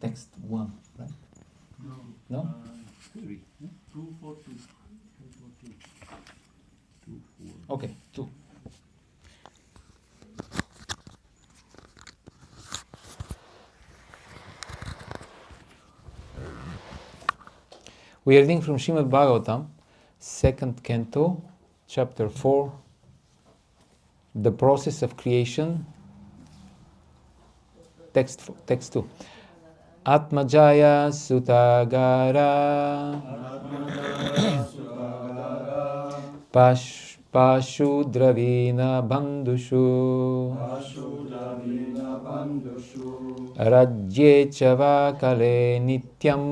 text 1, right? No? 3. 242. 242. Okay, 2. We are reading from Srimad Bhagavatam, 2nd canto, chapter 4, the process of creation, text 2. Atmajaya Sutagara Pashudravina Bandhushu Rajye Chava Kale Nityam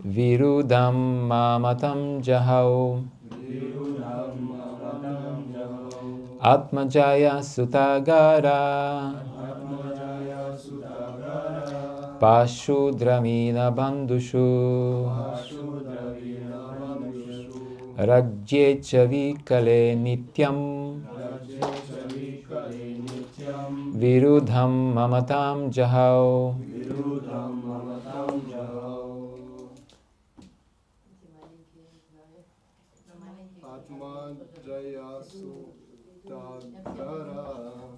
Virudam Mamatam Jahau Atmajaya Sutagara Pashudramina Bandhushu Rajye Chavi Kale Nityam Virudham Mamatam Jahau.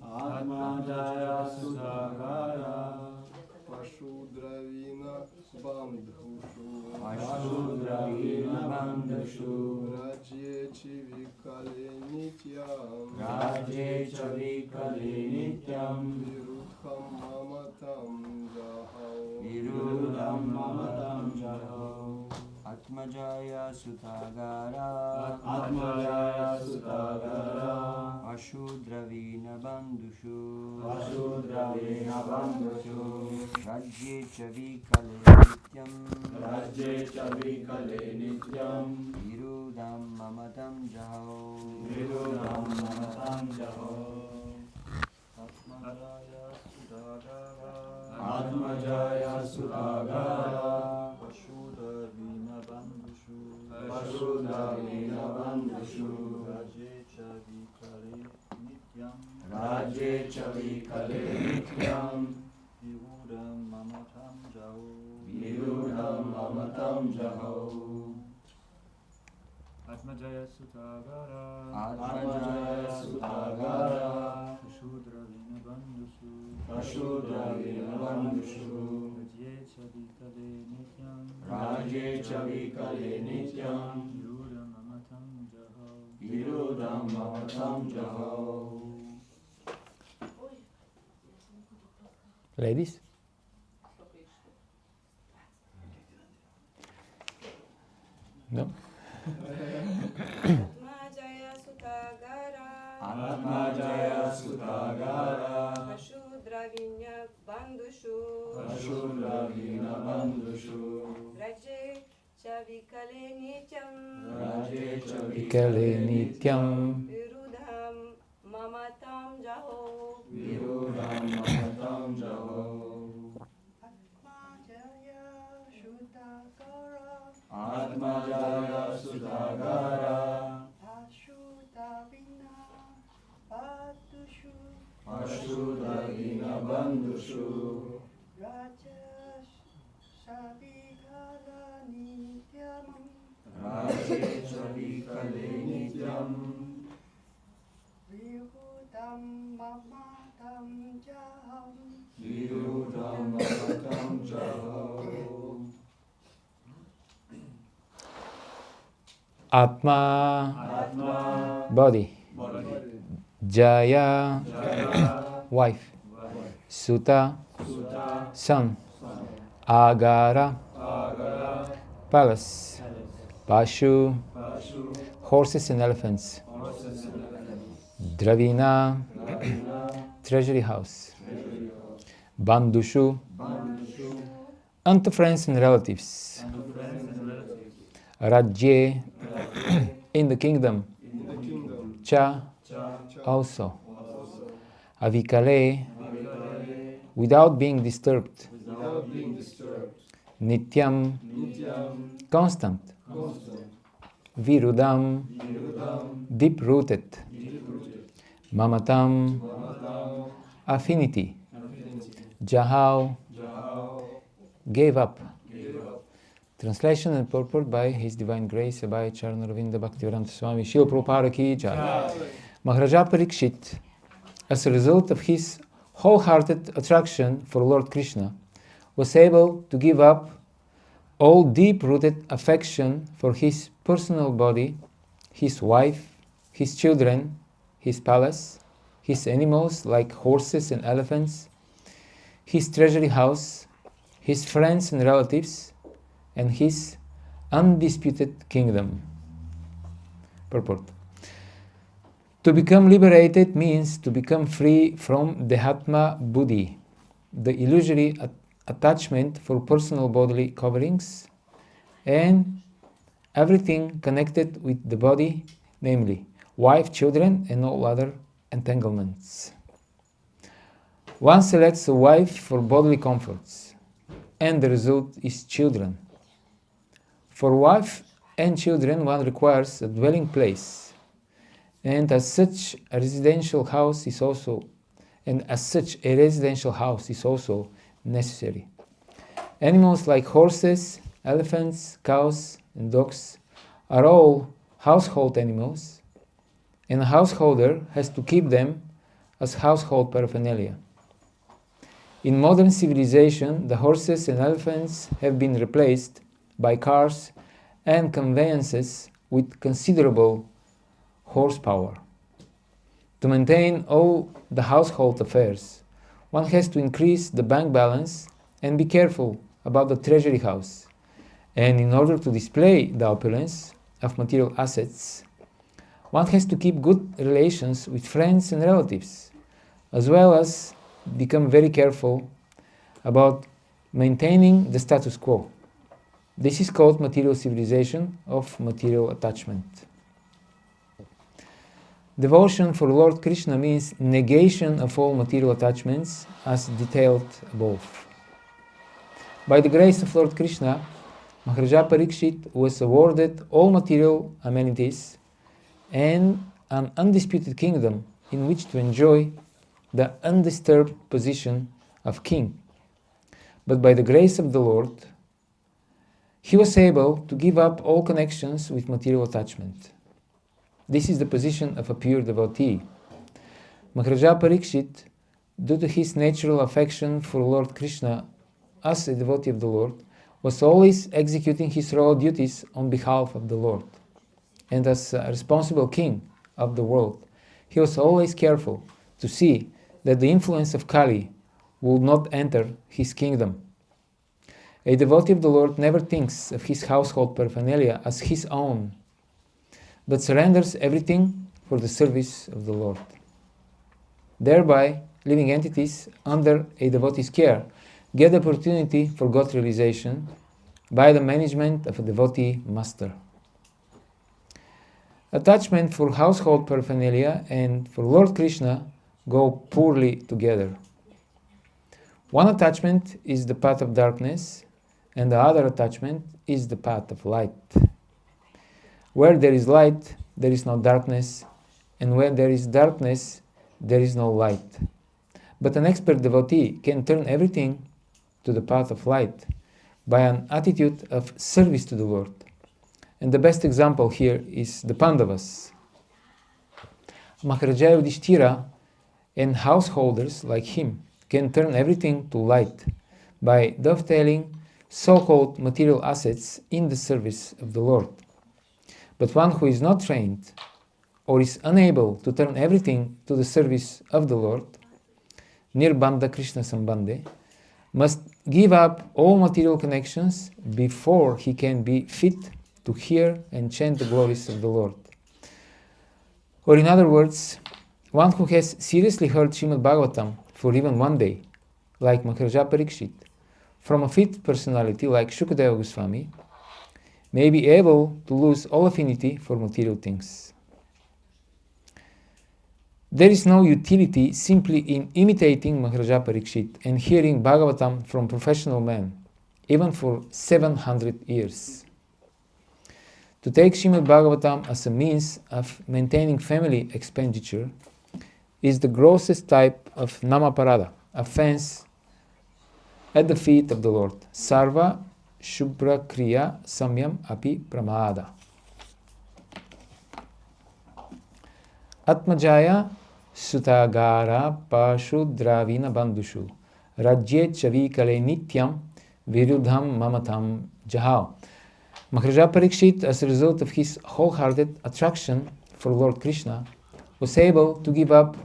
Atmajaya Sutagara Pashudravina Bandhushu Rajye Chavikale Nityam Virudham Mamatam Jahau Atmajaya Sutagara Ashudravina Bandhushu Rajye Chavikale Nityam Virudham Mamatam Jahau Atmajaya Sutagara Pashudravina Bandhushu Rajye Chavikale Nityam Virudham Mamatam Jahau Atmajaya Sutagara Pashudravina Bandhushu Rajye Chavikale Nityam Virudham Mamatam Jahau. Ladies? No? Atmajaya Sutagara Pashudravina Bandhushu Rajye Chavikale Nityam Virudham Mamatam Jahau Atmajaya Sutagara Pashudravina Bandhushu Rajye Chavikale Nityam Virudham Mamatam Jahau. Atma, body. Jaya, wife. Suta, son. Agara, palace. Pashu, horses and elephants. Dravina, treasury house. Bandhushu, unto friends and relatives. Rajye, in the kingdom. Cha, also. Avikale, without being disturbed. Nityam, constant. Virudam, deep-rooted. Mamatam, affinity. Jahao Jahao gave up. gave up. Translation and purport by His Divine Grace Abhay Charnaravinda Bhaktivedanta Swami Srila Prabhupada Ki Jai. Maharaja Parikshit, as a result of his wholehearted attraction for Lord Krishna, was able to give up all deep-rooted affection for his personal body, his wife, his children, his palace, his animals like horses and elephants, his treasury house, his friends and relatives, and his undisputed kingdom. Purport. To become liberated means to become free from Dehatma Buddhi, the illusory attachment for personal bodily coverings, and everything connected with the body, namely wife, children, and all other entanglements. One selects a wife for bodily comforts, and the result is children. For wife and children, one requires a dwelling place, and as such a residential house is also necessary. Animals like horses, elephants, cows, and dogs are all household animals, and a householder has to keep them as household paraphernalia. In modern civilization, the horses and elephants have been replaced by cars and conveyances with considerable horsepower. To maintain all the household affairs, one has to increase the bank balance and be careful about the treasury house. And in order to display the opulence of material assets, one has to keep good relations with friends and relatives, as well as become very careful about maintaining the status quo. This is called material civilization of material attachment. Devotion for Lord Krishna means negation of all material attachments as detailed above. By the grace of Lord Krishna, Maharaja Parikshit was awarded all material amenities and an undisputed kingdom in which to enjoy the undisturbed position of king. But by the grace of the Lord, he was able to give up all connections with material attachment. This is the position of a pure devotee. Maharaja Parikshit, due to his natural affection for Lord Krishna as a devotee of the Lord, was always executing his royal duties on behalf of the Lord. And as a responsible king of the world, he was always careful to see that the influence of Kali would not enter his kingdom. A devotee of the Lord never thinks of his household paraphernalia as his own, but surrenders everything for the service of the Lord. Thereby, living entities under a devotee's care get the opportunity for God realization by the management of a devotee master. Attachment for household paraphernalia and for Lord Krishna go poorly together. One attachment is the path of darkness, and the other attachment is the path of light. Where there is light, there is no darkness, and where there is darkness, there is no light. But an expert devotee can turn everything to the path of light by an attitude of service to the Lord. And the best example here is the Pandavas. Maharaja Yudhishthira and householders like him can turn everything to light by dovetailing so-called material assets in the service of the Lord. But one who is not trained or is unable to turn everything to the service of the Lord, Nirbandha Krishna Sambandhe, must give up all material connections before he can be fit to hear and chant the glories of the Lord. Or in other words, one who has seriously heard Srimad Bhagavatam for even one day, like Maharaja Parikshit, from a fit personality like Shukadeva Goswami, may be able to lose all affinity for material things. There is no utility simply in imitating Maharaja Parikshit and hearing Bhagavatam from professional men, even for 700 years. To take Srimad Bhagavatam as a means of maintaining family expenditure is the grossest type of namaparada, offense at the feet of the Lord. Sarva Shubhra Kriya Samyam Api Pramada. Atmajaya Sutagara Pashudravina Bandushu Rajye Chavikale Nityam Virudham Mamatam Jahao. Maharaja Parikshit, as a result of his wholehearted attraction for Lord Krishna, was able to give up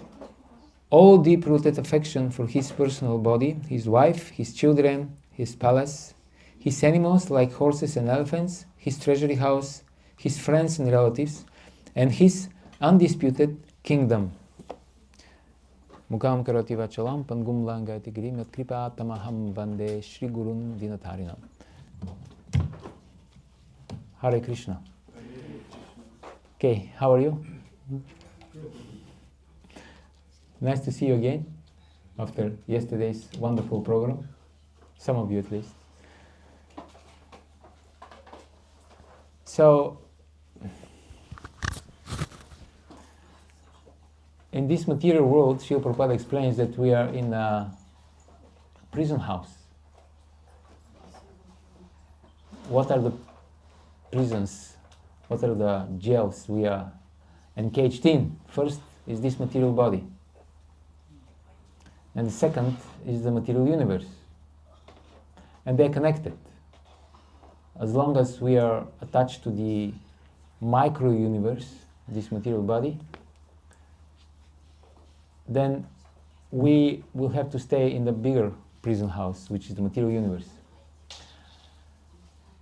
all deep-rooted affection for his personal body, his wife, his children, his palace, his animals like horses and elephants, his treasury house, his friends and relatives, and his undisputed kingdom. Mukam karoti vachalam pangum langati girim yat kripa tamaham vande Shri Gurun Dinatarinam. Hare Krishna. Okay, how are you? Nice to see you again after yesterday's wonderful program. Some of you at least. So, in this material world, Srila Prabhupada explains that we are in a prison house. What are the prisons? What are the jails we are encaged in? First is this material body. And the second is the material universe. And they're connected. As long as we are attached to the micro-universe, this material body, then we will have to stay in the bigger prison house, which is the material universe.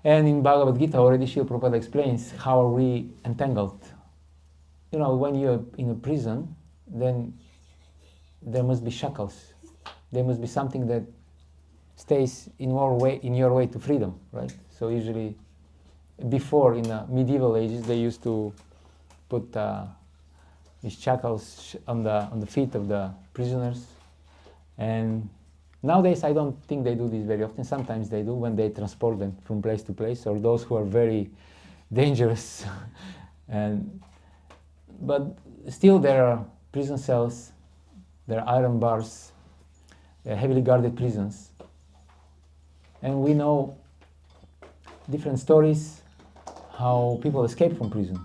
And in Bhagavad Gita already Srila Prabhupada explains how are we entangled. You know, when you're in a prison, then there must be shackles. There must be something that stays in your way to freedom, right? So usually, before in the medieval ages, they used to put these shackles on the feet of the prisoners. And nowadays, I don't think they do this very often. Sometimes they do when they transport them from place to place, or those who are very dangerous. But still, there are prison cells. There are iron bars, there are heavily guarded prisons. And we know different stories how people escape from prison.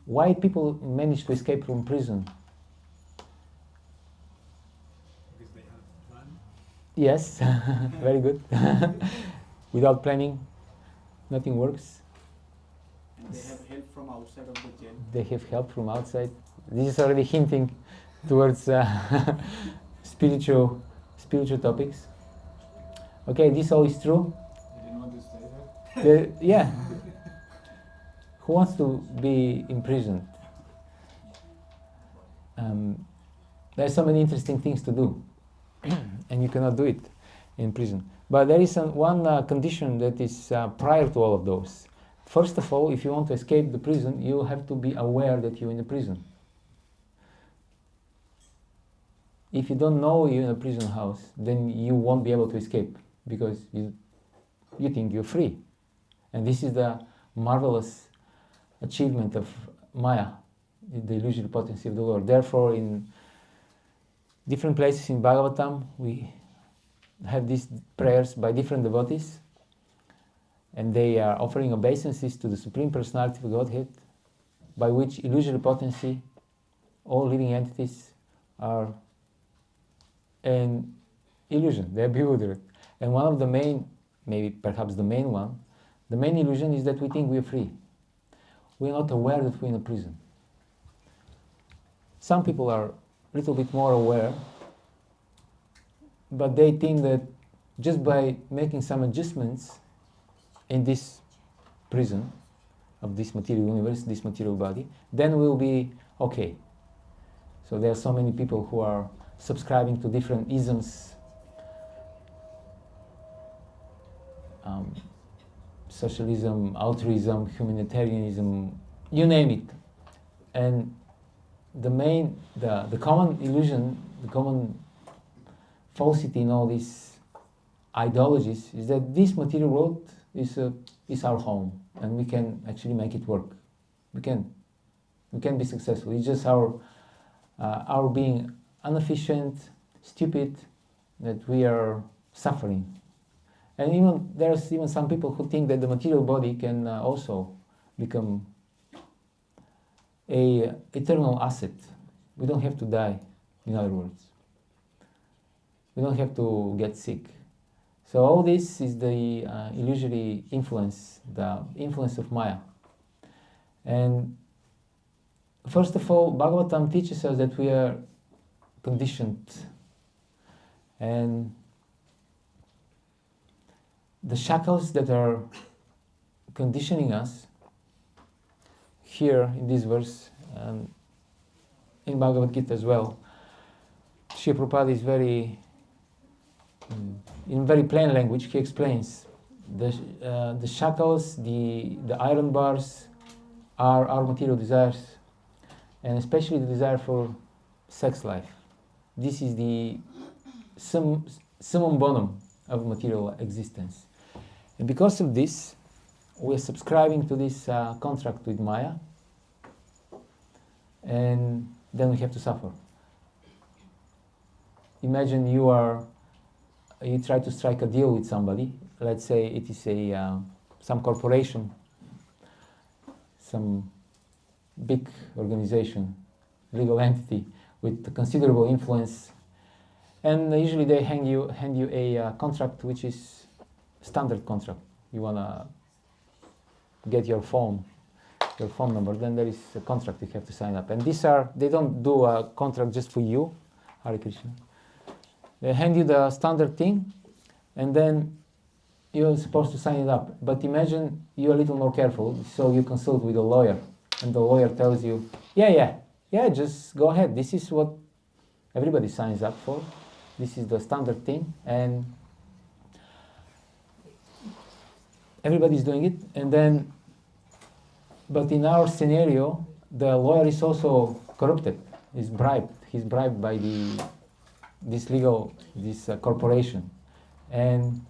Why people manage to escape from prison? Because they have a plan. Yes, very good. Without planning, nothing works. And they have help from outside of the jail. They have help from outside. This is already hinting towards spiritual topics. Okay, this all is true. I didn't want to say that. Yeah. Who wants to be imprisoned? There are so many interesting things to do, and you cannot do it in prison. But there is one condition that is prior to all of those. First of all, if you want to escape the prison, you have to be aware that you're in the prison. If you don't know you're in a prison house, then you won't be able to escape because you think you're free. And this is the marvelous achievement of Maya, the illusory potency of the Lord. Therefore, in different places in Bhagavatam, we have these prayers by different devotees, and they are offering obeisances to the Supreme Personality of Godhead, by which illusory potency, all living entities are an illusion, they are bewildered. And one of the main, maybe perhaps the main one, the main illusion is that we think we are free. We are not aware that we're in a prison. Some people are a little bit more aware, but they think that just by making some adjustments in this prison of this material universe, this material body, then we'll be okay. So there are so many people who are subscribing to different isms, socialism, altruism, humanitarianism, you name it. And the common illusion, the common falsity in all these ideologies is that this material world is our home, and we can actually make it work. We can be successful. It's just our being inefficient, stupid, that we are suffering. And even there's even some people who think that the material body can also become a eternal asset. We don't have to die, in other words. We don't have to get sick. So all this is the illusory influence, the influence of Maya. And first of all, Bhagavatam teaches us that we are conditioned. And the shackles that are conditioning us here in this verse, and in Bhagavad Gita as well, Srila Prabhupada is in very plain language, he explains the shackles, the iron bars are our material desires, and especially the desire for sex life. This is the summum bonum of material existence. And because of this, we are subscribing to this contract with Maya, and then we have to suffer. Imagine you try to strike a deal with somebody. Let's say it is some corporation, some big organization, legal entity with considerable influence, and usually they hand you a contract which is standard contract. You wanna get your phone number, then there is a contract you have to sign up. And they don't do a contract just for you, Hare Krishna. They hand you the standard thing, and then you're supposed to sign it up. But imagine you're a little more careful, so you consult with a lawyer, and the lawyer tells you, yeah, just go ahead. This is what everybody signs up for. This is the standard thing, and everybody's doing it. And then, but in our scenario, the lawyer is also corrupted. He's bribed. He's bribed by this corporation, and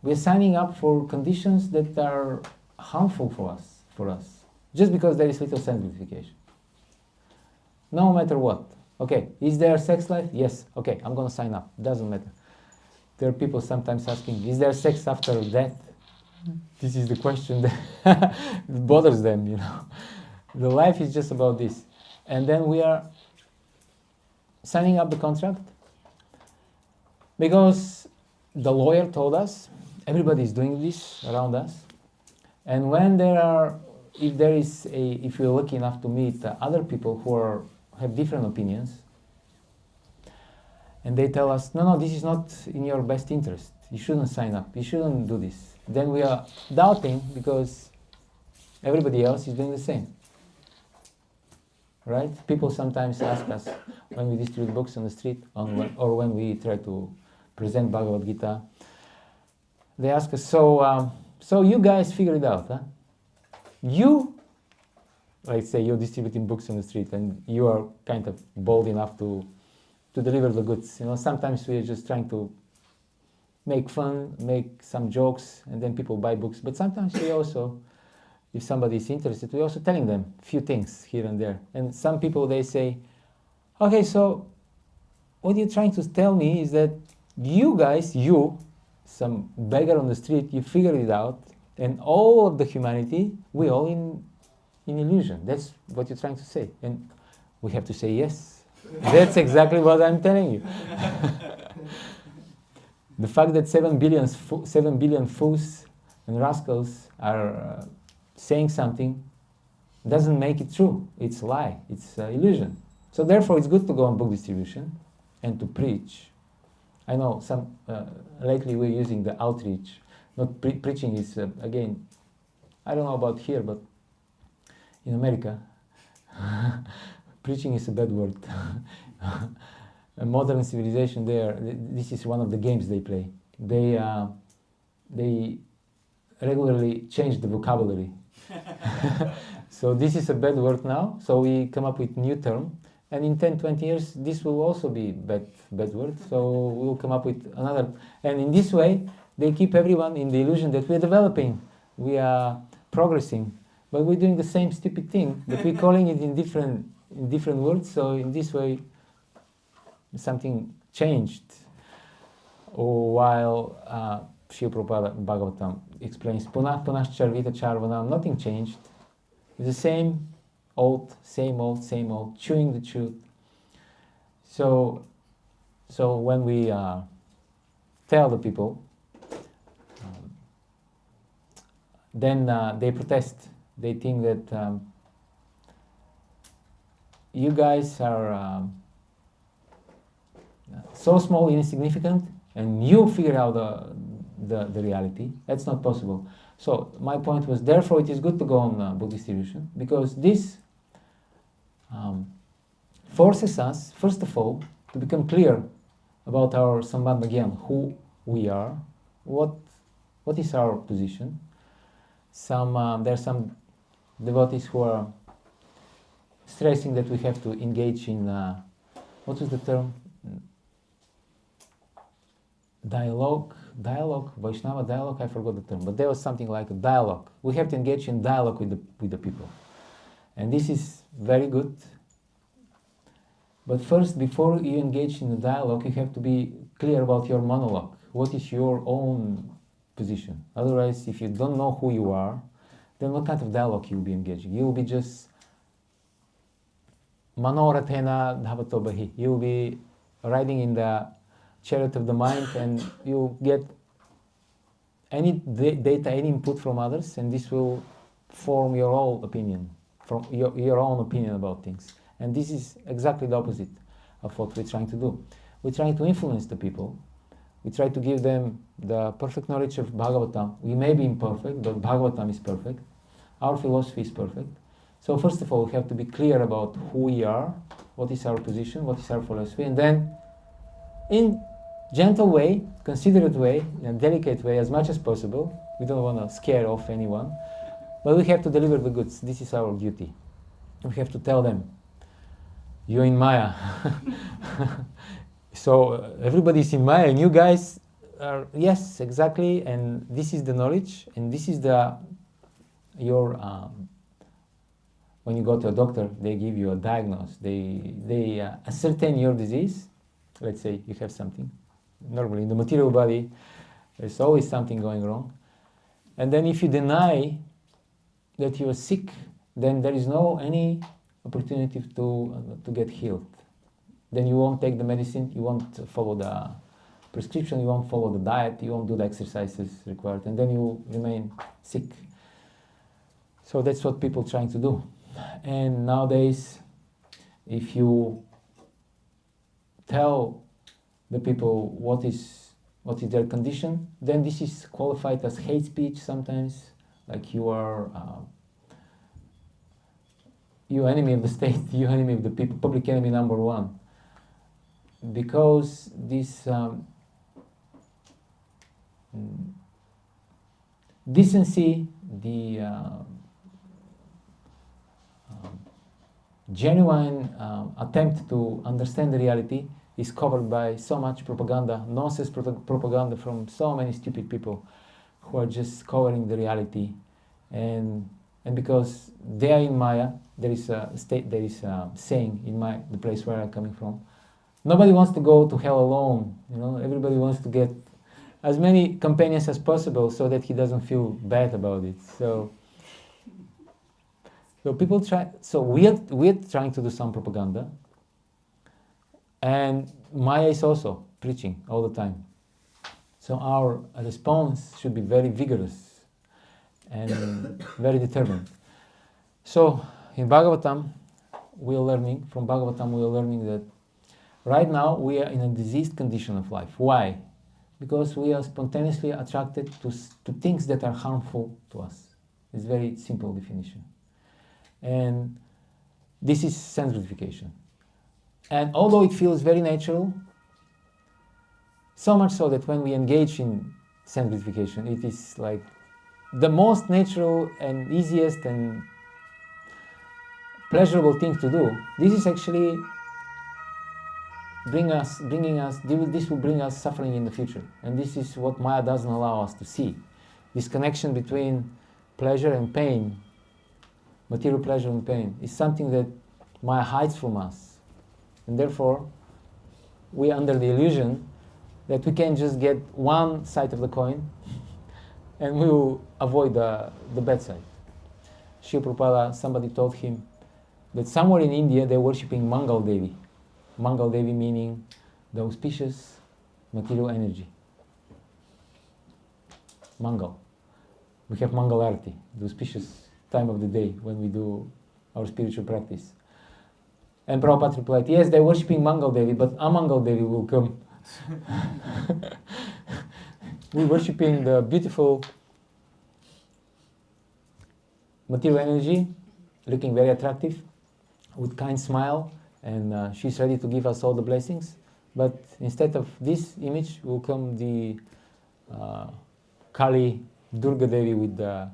we're signing up for conditions that are harmful for us, just because there is little sanctification. No matter what. Okay, is there sex life? Yes. Okay, I'm going to sign up. Doesn't matter. There are people sometimes asking, is there sex after death? This is the question that bothers them, you know. The life is just about this. And then we are signing up the contract because the lawyer told us everybody is doing this around us. And when if you're lucky enough to meet other people who have different opinions, and they tell us, no, this is not in your best interest. You shouldn't sign up. You shouldn't do this. Then we are doubting because everybody else is doing the same. Right? People sometimes ask us when we distribute books on the street or when we try to present Bhagavad Gita, they ask us, so you guys figure it out, huh? You, let's say you're distributing books on the street and you are kind of bold enough to deliver the goods. You know, sometimes we are just trying to make fun, make some jokes, and then people buy books. But sometimes we also, if somebody is interested, we're also telling them a few things here and there. And some people, they say, okay, so what you're trying to tell me is that you guys, some beggar on the street, you figured it out, and all of the humanity, we all in illusion. That's what you're trying to say. And we have to say yes. That's exactly what I'm telling you. The fact that 7 billion fools and rascals are saying something doesn't make it true. It's a lie. It's illusion. So therefore, it's good to go on book distribution and to preach. I know lately we're using the outreach. Not preaching is, again, I don't know about here, but in America, preaching is a bad word. A modern civilization there, this is one of the games they play. They regularly change the vocabulary. So this is a bad word now, so we come up with new term. And in 10, 20 years, this will also be bad word, so we'll come up with another. And in this way, they keep everyone in the illusion that we're developing, we are progressing, but we're doing the same stupid thing, but we're calling it in different words, so in this way, something changed. while Srila Prabhupada Bhagavatam explains Punah Punah Charvita Charvanam, nothing changed. It's the same old, chewing the truth. So when we tell the people, then they protest. They think that you guys are so small, insignificant, and you figure out the reality. That's not possible. So my point was, therefore, it is good to go on book distribution, because this forces us, first of all, to become clear about our Sambandha Gyan, who we are, what is our position. There are some devotees who are stressing that we have to engage in, what was the term? Dialogue, Vaishnava dialogue, I forgot the term, but there was something like a dialogue. We have to engage in dialogue with the people. And this is very good. But first, before you engage in the dialogue, you have to be clear about your monologue. What is your own position? Otherwise, if you don't know who you are, then what kind of dialogue you will be engaging? You will be just manorathena dhavato. You will be riding in the chariot of the mind, and you get any data, any input from others, and this will form your own opinion, from your own opinion about things. And this is exactly the opposite of what we're trying to do. We're trying to influence the people. We try to give them the perfect knowledge of Bhagavatam. We may be imperfect, but Bhagavatam is perfect. Our philosophy is perfect. So first of all, we have to be clear about who we are, what is our position, what is our philosophy, and then in gentle way, considerate way, in a delicate way, as much as possible. We don't want to scare off anyone, but we have to deliver the goods. This is our duty. We have to tell them, you're in Maya. So everybody's in Maya, and you guys are, yes, exactly, and this is the knowledge, and this is when you go to a doctor, they give you a diagnosis. They ascertain your disease. Let's say you have something. Normally in the material body, there's always something going wrong. And then if you deny that you are sick, then there is no any opportunity to get healed. Then you won't take the medicine, you won't follow the prescription, you won't follow the diet, you won't do the exercises required, and then you remain sick. So that's what people are trying to do. And nowadays, if you tell the people what is their condition, then this is qualified as hate speech sometimes, like you are you enemy of the state, you enemy of the people, public enemy number one. Because this decency, the genuine attempt to understand the reality is covered by so much propaganda, nonsense propaganda from so many stupid people who are just covering the reality. And because they are in Maya, there is a saying in the place where I'm coming from. Nobody wants to go to hell alone. Everybody wants to get as many companions as possible so that he doesn't feel bad about it. So people try. So we're trying to do some propaganda, and Maya is also preaching all the time. So our response should be very vigorous and very determined. So in Bhagavatam, we are learning that right now we are in a diseased condition of life. Why? Because we are spontaneously attracted to things that are harmful to us. It's a very simple definition. And this is sense gratification. And although it feels very natural, so much so that when we engage in sense gratification, it is like the most natural and easiest and pleasurable thing to do. This is actually this will bring us suffering in the future. And this is what Maya doesn't allow us to see. This connection between pleasure and pain, material pleasure and pain, is something that Maya hides from us. And therefore, we are under the illusion that we can just get one side of the coin and we will avoid the bad side. Srila Prabhupada, somebody told him that somewhere in India they're worshipping Mangal Devi. Mangal Devi meaning the auspicious material energy. Mangal. We have Mangal Arati, the auspicious time of the day when we do our spiritual practice. And Prabhupada replied, yes, they're worshipping Mangal Devi, but Amangal Devi will come. We're worshipping the beautiful material energy, looking very attractive, with kind smile, and she's ready to give us all the blessings. But instead of this image will come the Kali Durga Devi with the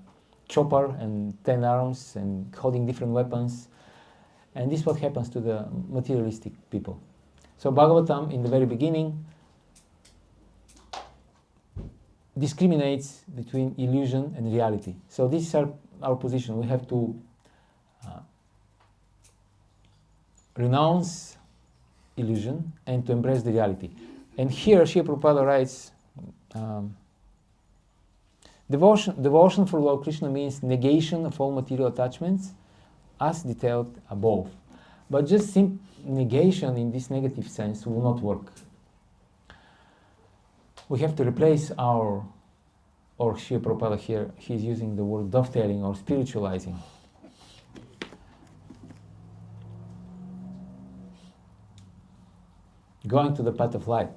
chopper and 10 arms and holding different weapons. And this is what happens to the materialistic people. So Bhagavatam, in the very beginning, discriminates between illusion and reality. So this is our position. We have to renounce illusion and to embrace the reality. And here Srila Prabhupada writes, devotion for Lord Krishna means negation of all material attachments as detailed above. But just negation in this negative sense will not work. We have to replace or Srila Prabhupada here, he's using the word dovetailing or spiritualizing. Going to the path of light.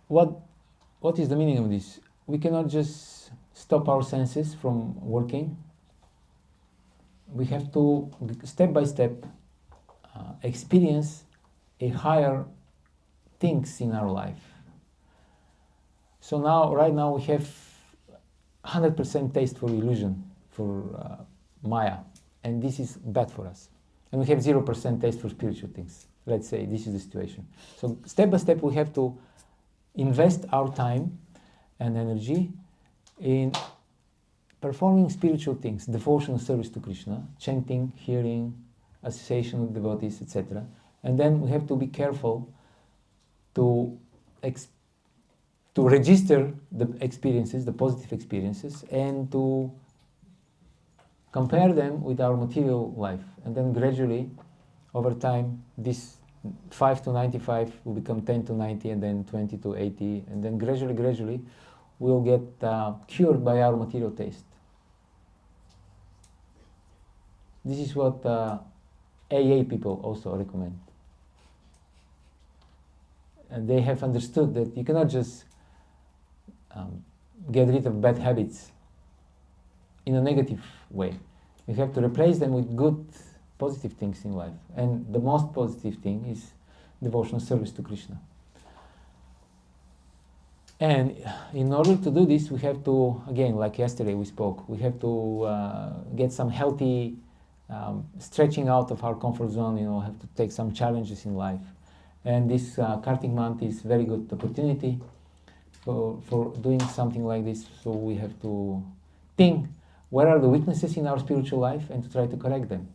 What is the meaning of this? We cannot just stop our senses from working. We have to, step by step, experience a higher things in our life. So right now we have 100% taste for illusion, for Maya, and this is bad for us. And we have 0% taste for spiritual things. Let's say this is the situation. So step by step we have to invest our time and energy in performing spiritual things, devotional service to Krishna, chanting, hearing, association with devotees, etc. And then we have to be careful to register the experiences, the positive experiences, and to compare them with our material life. And then gradually, over time, this 5 to 95 will become 10 to 90, and then 20 to 80, and then gradually, we'll get cured by our material taste. This is what AA people also recommend. And they have understood that you cannot just get rid of bad habits in a negative way. You have to replace them with good, positive things in life. And the most positive thing is devotional service to Krishna. And in order to do this, we have to, again, like yesterday we spoke, we have to get some healthy stretching out of our comfort zone, have to take some challenges in life. And this Kartik month is very good opportunity for doing something like this. So we have to think, where are the weaknesses in our spiritual life, and to try to correct them.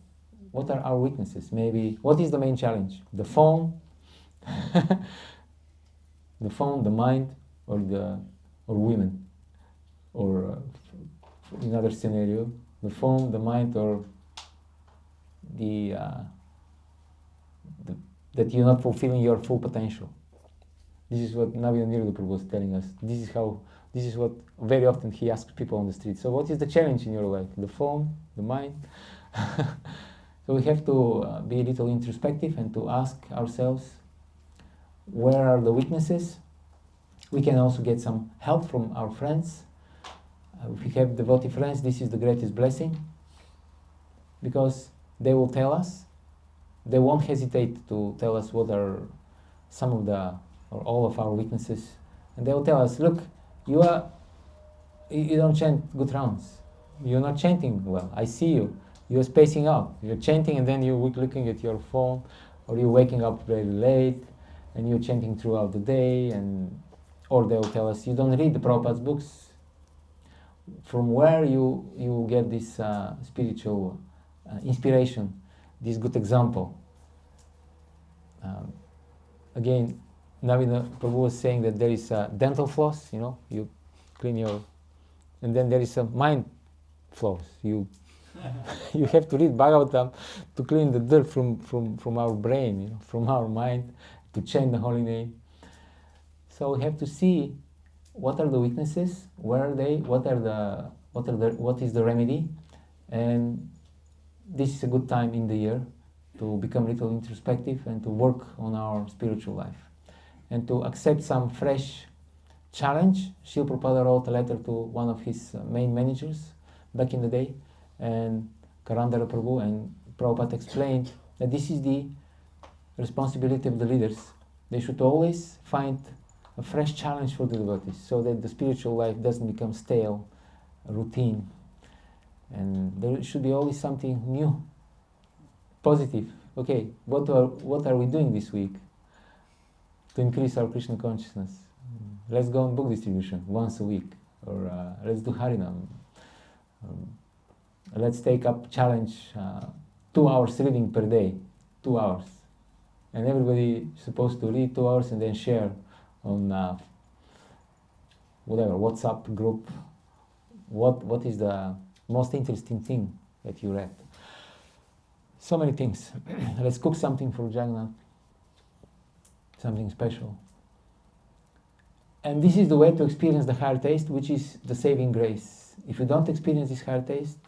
What are our weaknesses? Maybe, what is the main challenge? The phone, the mind, or women, or in another scenario, the phone, the mind, or that you're not fulfilling your full potential. This is what Navya Niruddha Prabhu was telling us. This is what very often he asks people on the street. So what is the challenge in your life? The phone, the mind? So we have to be a little introspective and to ask ourselves, where are the weaknesses? We can also get some help from our friends. If we have devotee friends, this is the greatest blessing, because they will tell us, they won't hesitate to tell us what are some of or all of our weaknesses. And they will tell us, look, you don't chant good rounds. You're not chanting well. I see you. You're spacing out. You're chanting and then you're looking at your phone, or you're waking up very late and you're chanting throughout the day. Or they'll tell us, you don't read the Prabhupada's books. From where you get this spiritual inspiration, this good example? Again, Navina Prabhu was saying that there is a dental floss, you clean your, and then there is a mind floss. You you have to read Bhagavatam to clean the dirt from our brain, from our mind, to chant the holy name. So we have to see what are the weaknesses, where are they, what is the remedy, and this is a good time in the year to become a little introspective and to work on our spiritual life and to accept some fresh challenge. Srila Prabhupada wrote a letter to one of his main managers back in the day, and Karandara Prabhu, and Prabhupada explained that this is the responsibility of the leaders. They should always find a fresh challenge for the devotees so that the spiritual life doesn't become stale, routine, and there should be always something new, positive. Okay, what are we doing this week to increase our Krishna consciousness? Let's go on book distribution once a week, or let's do Harinam. Let's take up challenge 2 hours reading per day, 2 hours, and everybody is supposed to read 2 hours and then share on whatever WhatsApp group. What is the most interesting thing that you read? So many things. Let's cook something for Jagannath, something special. And this is the way to experience the higher taste, which is the saving grace. If you don't experience this higher taste,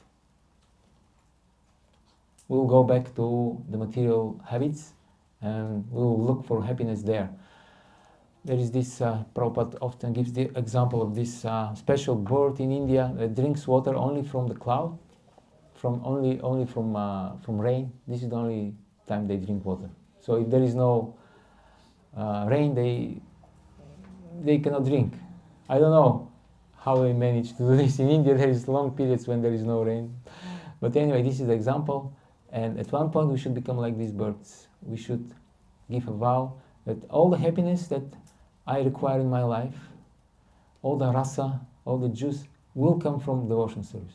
we'll go back to the material habits and we'll look for happiness there. There is this, Prabhupada often gives the example of this special bird in India that drinks water only from the cloud, only from rain. This is the only time they drink water. So if there is no rain, they cannot drink. I don't know how they manage to do this. In India there is long periods when there is no rain. But anyway, this is the example. And at one point we should become like these birds. We should give a vow that all the happiness that I require in my life, all the rasa, all the juice, will come from devotion service.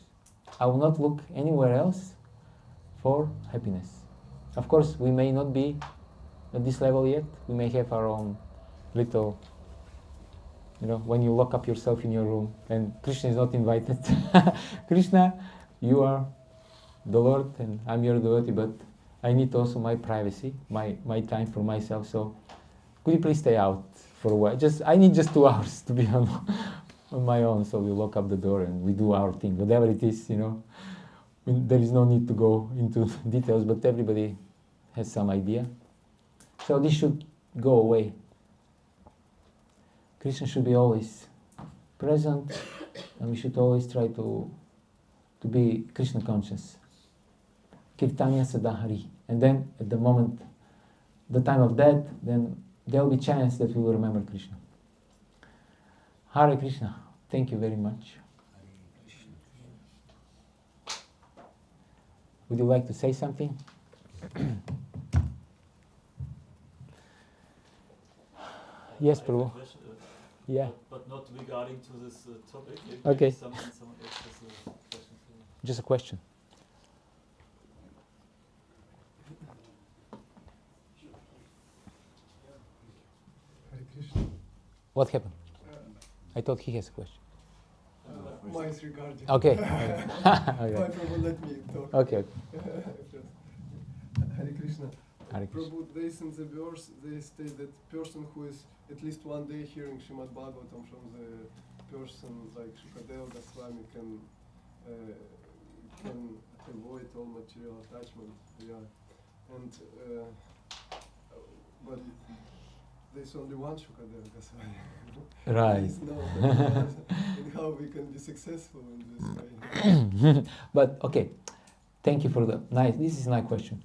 I will not look anywhere else for happiness. Of course, we may not be at this level yet. We may have our own little, when you lock up yourself in your room and Krishna is not invited. Krishna, you are the Lord and I'm your devotee, but I need also my privacy, my time for myself. So could you please stay out for a while? I need just 2 hours to be on my own. So we lock up the door and we do our thing, whatever it is, There is no need to go into details, but everybody has some idea. So this should go away. Krishna should be always present, and we should always try to be Krishna conscious. Kirtanya Sadahari. And then at the time of death, then there will be chance that we will remember Krishna. Hare Krishna. Thank you very much. Would you like to say something? Yes, Prabhu. Yeah. But not regarding to this topic. Okay. Someone else has a question. Just a question. Hare Krishna. What happened? I thought he has a question. Mine is regarding. Okay. My Okay. Prabhu, let me talk. Okay. Hare Krishna. Hare Krishna. Prabhu, they in the verse, they state that person who is at least one day hearing Srimad Bhagavatam from the person like Shukadeva Goswami can avoid all material attachment. Yeah. And but there's only one Shukadeva Goswami. Right. Please know and how we can be successful in this way. But okay, thank you for this is a nice question.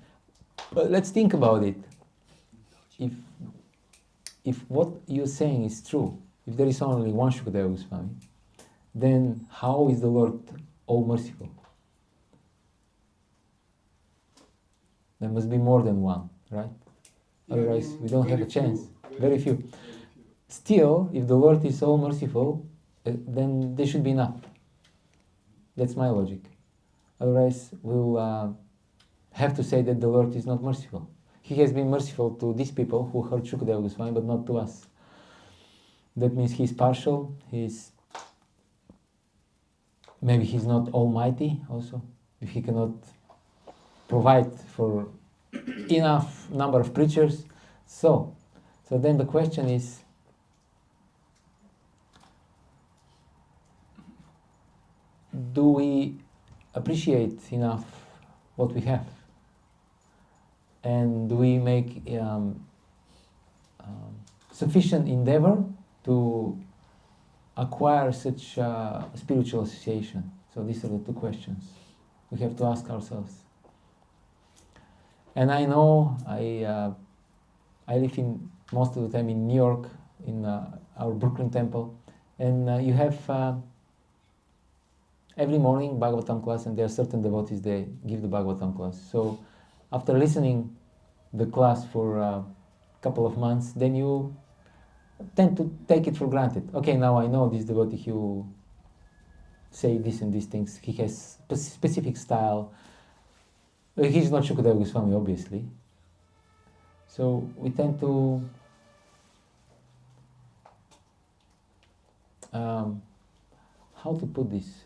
But let's think about it. If what you're saying is true, if there is only one Shukadeva Goswami, then how is the Lord all merciful? There must be more than one, right? Otherwise, we don't have a chance. Very few. Still, if the Lord is so merciful, then there should be enough. That's my logic. Otherwise, we'll have to say that the Lord is not merciful. he has been merciful to these people who heard Shukadeva Goswami, but not to us. That means he's partial, maybe he's not almighty also, if he cannot provide for enough number of preachers. So then the question is, do we appreciate enough what we have? And do we make sufficient endeavor to acquire such spiritual association? So these are the two questions we have to ask ourselves. And I know I live in most of the time in New York, in our Brooklyn temple, and you have every morning Bhagavatam class, and there are certain devotees, they give the Bhagavatam class. So after listening the class for a couple of months, then you tend to take it for granted. Okay, now I know this devotee who say this and these things. He has specific style. He's not Shukadeva Goswami, obviously. So we tend to how to put this?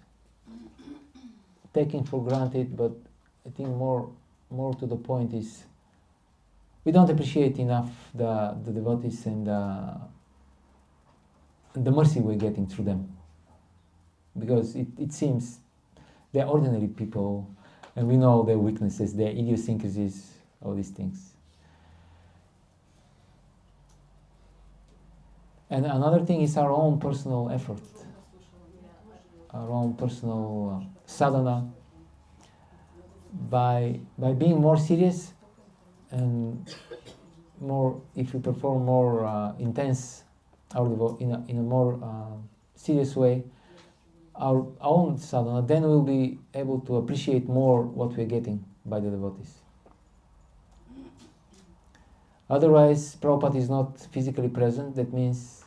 Taking for granted, but I think more to the point is we don't appreciate enough the devotees and the mercy we're getting through them. Because it seems they're ordinary people, and we know their weaknesses, their idiosyncrasies, all these things. And another thing is our own personal effort, our own personal sadhana. By being more serious and more, if we perform more intense, in a more serious way, our own sadhana, then we'll be able to appreciate more what we're getting by the devotees. Otherwise, Prabhupada is not physically present. That means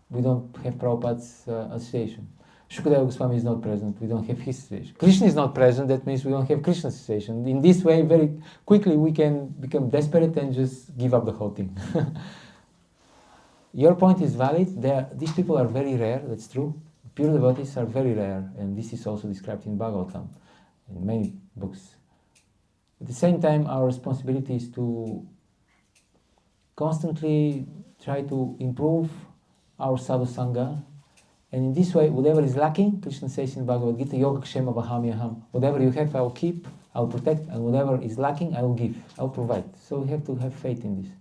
we don't have Prabhupada's association. Shukadeva Goswami is not present, we don't have his association. Krishna is not present, that means we don't have Krishna's association. In this way, very quickly we can become desperate and just give up the whole thing. Your point is valid. These people are very rare, that's true. Pure devotees are very rare, and this is also described in Bhagavatam, in many books. At the same time, our responsibility is to constantly try to improve our sadhu sangha, and in this way, whatever is lacking, Krishna says in Bhagavad Gita, Yoga Kshema Vahami Aham. Whatever you have, I will keep, I will protect, and whatever is lacking, I will give, I will provide. So we have to have faith in this.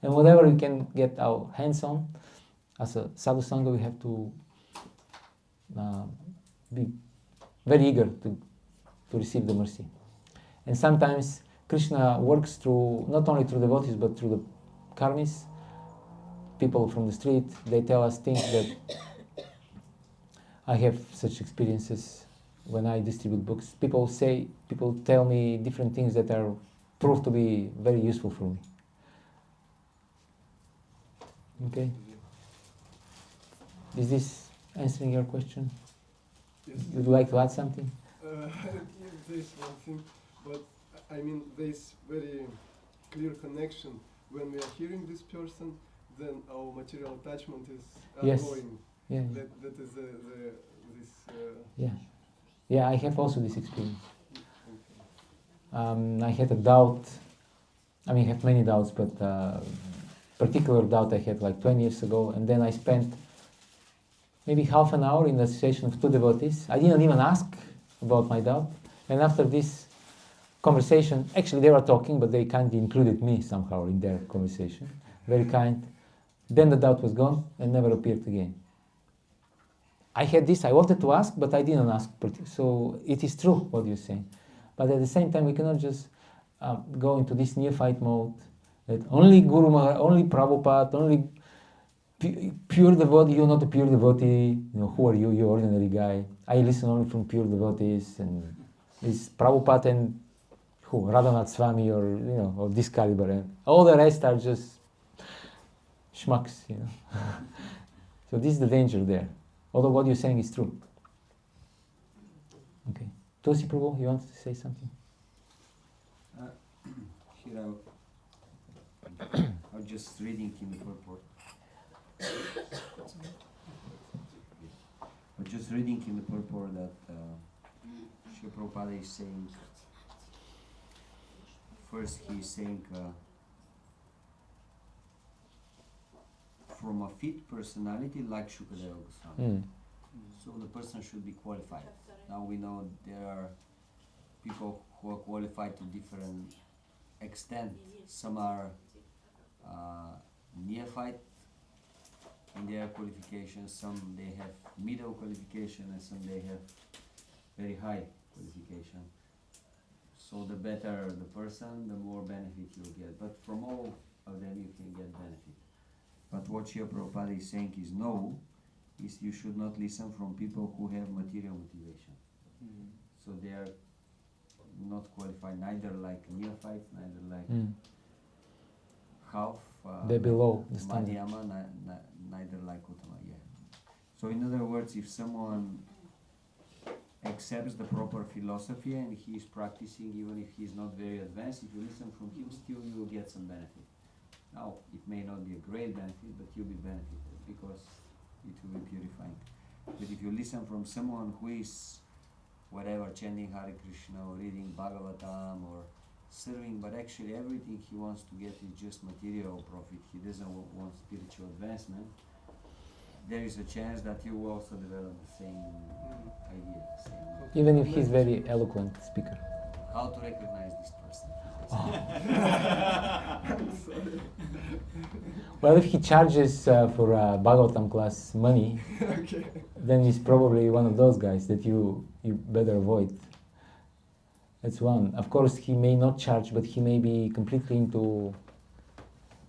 And whatever we can get our hands on, as a sadhu sangha, we have to be very eager to receive the mercy. And sometimes Krishna works through, not only through devotees, but through the karmis. People from the street, they tell us things that I have such experiences when I distribute books. People tell me different things that are proved to be very useful for me. Okay? Is this answering your question? Yes. Would you like to add something? There's one thing, but I mean, there's very clear connection. When we are hearing this person, then our material attachment is Yes. going. Yeah. That is this. Yeah, I have also this experience. I had a doubt. I mean, I have many doubts, but particular doubt I had like 20 years ago, and then I spent maybe half an hour in the association of two devotees. I didn't even ask about my doubt, and after this conversation, actually they were talking, but they kindly included me somehow in their conversation. Very kind. Then the doubt was gone and never appeared again. I had this, I wanted to ask, but I didn't ask. So it is true what you're saying. But at the same time, we cannot just go into this neophyte mode that only Guru Maharaj, only Prabhupada, only pure devotee. You're not a pure devotee. You know, who are you? You're an ordinary guy. I listen only from pure devotees, and it's Prabhupada and who? Radhanath Swami, or or this caliber, and all the rest are just schmucks. So this is the danger there. Although what you're saying is true. Okay. Tulsi Prabhu, you wanted to say something? Here I was just reading in the purport. But just reading in the purport that Srila Prabhupada is saying, first he is saying from a fit personality like Shukadeva Goswami. So the person should be qualified. Now we know there are people who are qualified to different extent. Some are neophyte in their qualifications, some they have middle qualification, and some they have very high qualification. So the better the person, the more benefit you'll get. But from all of them you can get benefit. But what Srila Prabhupada is saying is no, is you should not listen from people who have material motivation. So they are not qualified, neither like neophytes, neither like half. They're below the standard. Madhyama, neither like Uttama. Yeah. So in other words, if someone accepts the proper philosophy and he is practicing, even if he is not very advanced, if you listen from him, still you will get some benefit. Now, it may not be a great benefit, but you'll be benefited because it will be purifying. But if you listen from someone who is whatever, chanting Hare Krishna or reading Bhagavatam or serving, but actually everything he wants to get is just material profit, he doesn't want spiritual advancement, there is a chance that you will also develop the same idea. Even if he's very eloquent speaker. How to recognize this person? Well, if he charges for a Bhagavatam class money, then he's probably one of those guys that you better avoid. That's one. Of course, he may not charge, but he may be completely into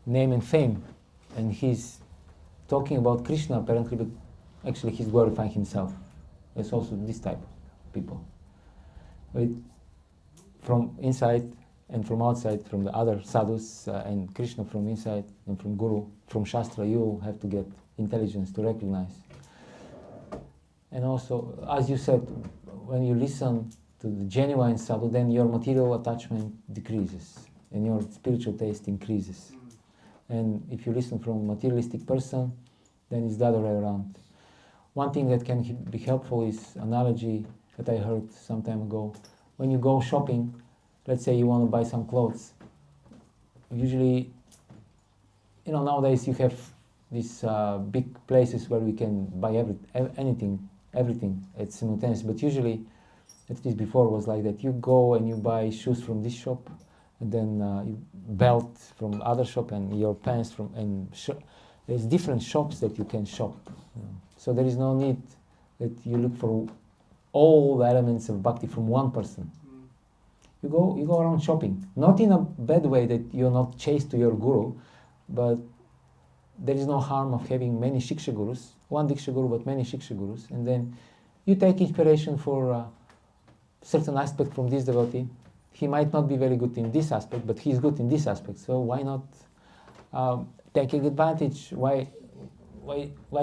name and fame. And he's talking about Krishna apparently, but actually he's glorifying himself. There's also this type of people. But from inside and from outside, from the other sadhus and Krishna from inside and from Guru, from Shastra, you have to get intelligence to recognize. And also, as you said, when you listen to the genuine sadhu, then your material attachment decreases and your spiritual taste increases. And if you listen from a materialistic person, then it's the other way around. One thing that can be helpful is analogy that I heard some time ago. When you go shopping, let's say you want to buy some clothes. Usually, nowadays you have these big places where we can buy everything at simultaneous. But usually, at least before, it was like that. You go and you buy shoes from this shop, and then you belt from other shop, and your pants from there's different shops that you can shop. So there is no need that you look for all the elements of bhakti from one person. You go around shopping, not in a bad way that you're not chaste to your guru, but there is no harm of having many shiksha gurus, one diksha guru but many shiksha gurus, and then you take inspiration for a certain aspect from this devotee. He might not be very good in this aspect, but he's good in this aspect, so why not taking advantage? Why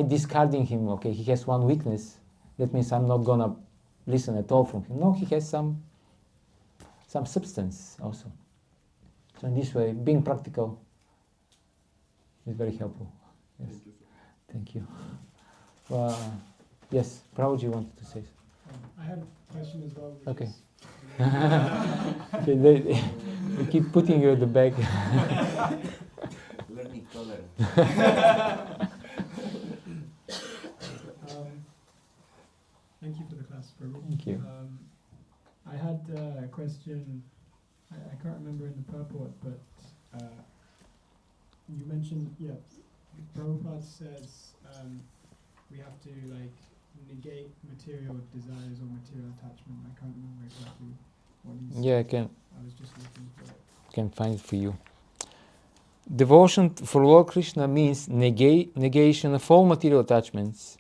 discarding him? Okay, he has one weakness, that means I'm not gonna listen at all from him. No, he has some substance also. So in this way, being practical is very helpful. Yes. Thank you. Yes, Prabhuji wanted to say something. I had a question as well. Okay. Okay, they keep putting you in the bag. Learning tolerance. Thank you for the class, Prabhu. Thank you. I had a question, I can't remember in the purport, but you mentioned, Prabhupada says we have to negate material desires or material attachment. I can't remember exactly what he said. Yeah, I was just looking for it. Can find it for you. Devotion for Lord Krishna means negation of all material attachments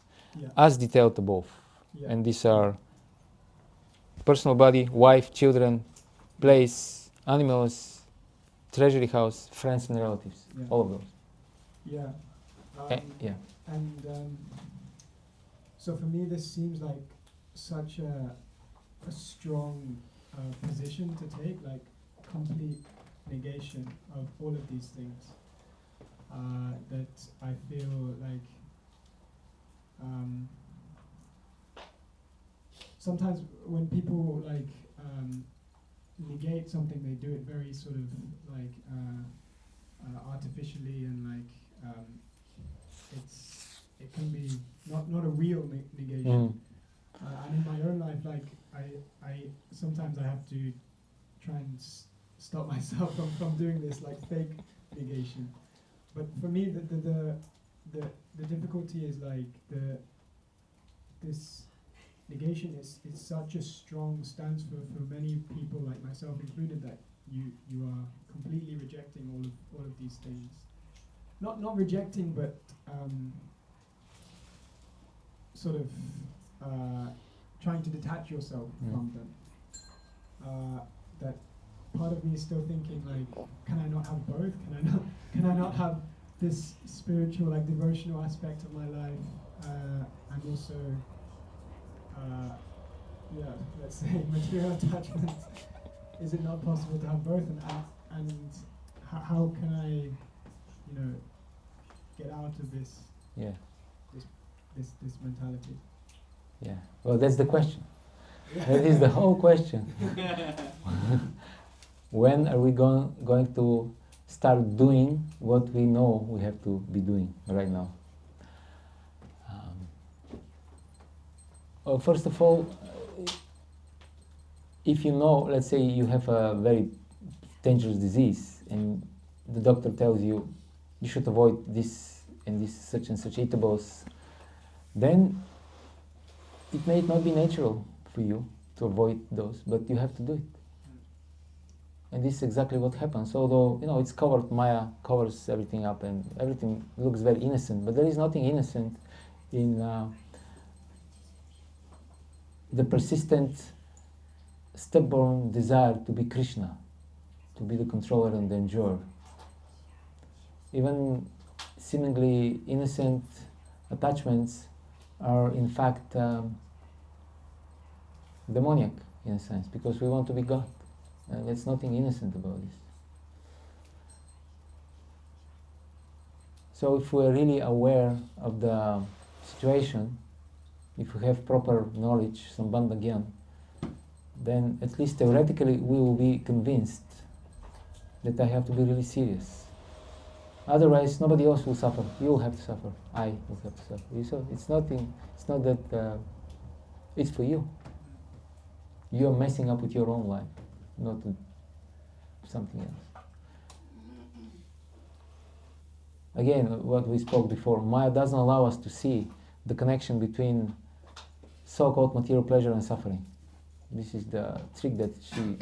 as detailed above. Yeah. And these are personal body, wife, children, place, animals, treasury house, friends and relatives, all of those. Yeah. And so for me, this seems like such a strong position to take, like complete negation of all of these things. that I feel like sometimes when people like negate something, they do it very sort of like artificially, and like it can be not a real negation. And in my own life, like I sometimes I have to try and stop myself from doing this like fake negation. But for me, the difficulty is like this negation is such a strong stance for many people, like myself included, that you are completely rejecting all of these things. Not rejecting, but sort of trying to detach yourself from them. That part of me is still thinking like, can I not have both? Can I not have this spiritual, like devotional aspect of my life, and also, let's say material attachment? Is it not possible to have both? And how can I, get out of this? Yeah. This mentality. Yeah. Well, that's the question. That is the whole question. When are we going to start doing what we know we have to be doing right now? Well, first of all, if you know, let's say you have a very dangerous disease and the doctor tells you you should avoid this and this such and such eatables, then it may not be natural for you to avoid those, but you have to do it. And this is exactly what happens. Although, it's covered, Maya covers everything up and everything looks very innocent, but there is nothing innocent in the persistent, stubborn desire to be Krishna, to be the controller and the enjoyer. Even seemingly innocent attachments are in fact demoniac in a sense, because we want to be God. And there's nothing innocent about this. So if we're really aware of the situation, if we have proper knowledge, Sambandha Gyan, then at least theoretically we will be convinced that I have to be really serious. Otherwise, nobody else will suffer. You will have to suffer. I will have to suffer. So it's not that it's for you. You're messing up with your own life, not with something else. Again, what we spoke before, Maya doesn't allow us to see the connection between so-called material pleasure and suffering. This is the trick that she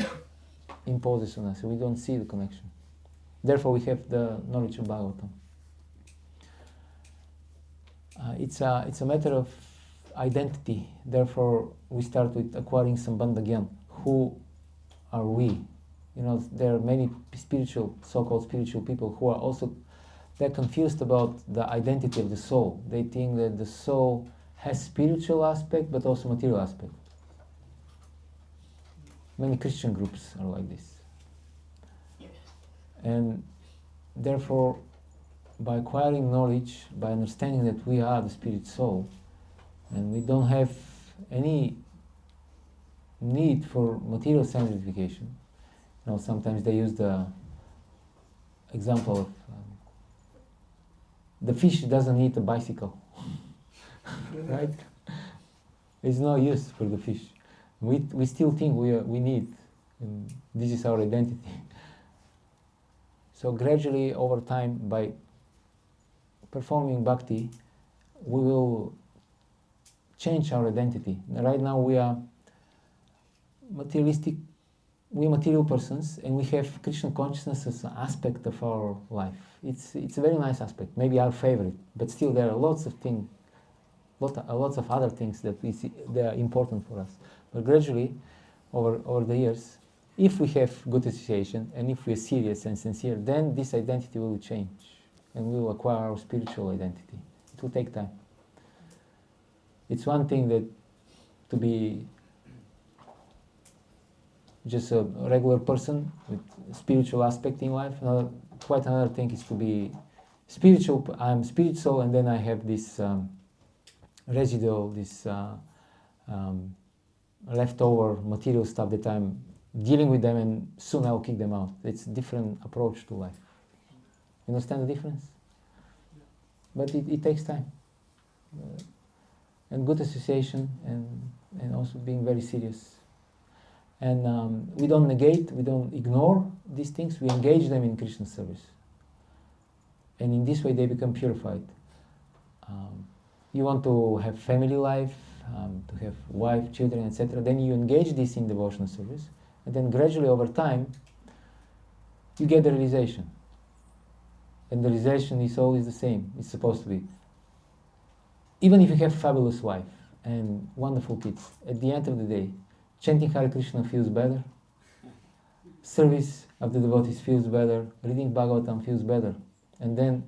imposes on us. We don't see the connection. Therefore, we have the knowledge of Bhagavatam. It's a matter of identity. Therefore, we start with acquiring Sambandha Gyan. Who are we? There are many so-called spiritual people who are also, they're confused about the identity of the soul. They think that the soul has spiritual aspect, but also material aspect. Many Christian groups are like this. And therefore, by acquiring knowledge, by understanding that we are the spirit soul, and we don't have any need for material sanctification. Sometimes they use the example of the fish doesn't need a bicycle, right? There's no use for the fish. We still think we need, and this is our identity. So gradually, over time, by performing bhakti, we will change our identity. Right now we are materialistic, we're material persons, and we have Krishna consciousness as an aspect of our life. It's a very nice aspect, maybe our favorite, but still there are lots of things, lots of other things that we see they are important for us. But gradually, over the years, if we have good association and if we are serious and sincere, then this identity will change and we will acquire our spiritual identity. It will take time. It's one thing that to be just a regular person with a spiritual aspect in life. Quite another thing is to be spiritual. I'm spiritual, and then I have this residual, this leftover material stuff that I'm dealing with them, and soon I'll kick them out. It's a different approach to life. You understand the difference? But it takes time. And good association, and also being very serious. And we don't negate, we don't ignore these things, we engage them in Krishna service. And in this way they become purified. You want to have family life, to have wife, children, etc. Then you engage this in devotional service. And then gradually over time, you get the realization. And the realization is always the same, it's supposed to be. Even if you have fabulous wife and wonderful kids, at the end of the day, chanting Hare Krishna feels better, service of the devotees feels better, reading Bhagavatam feels better. And then,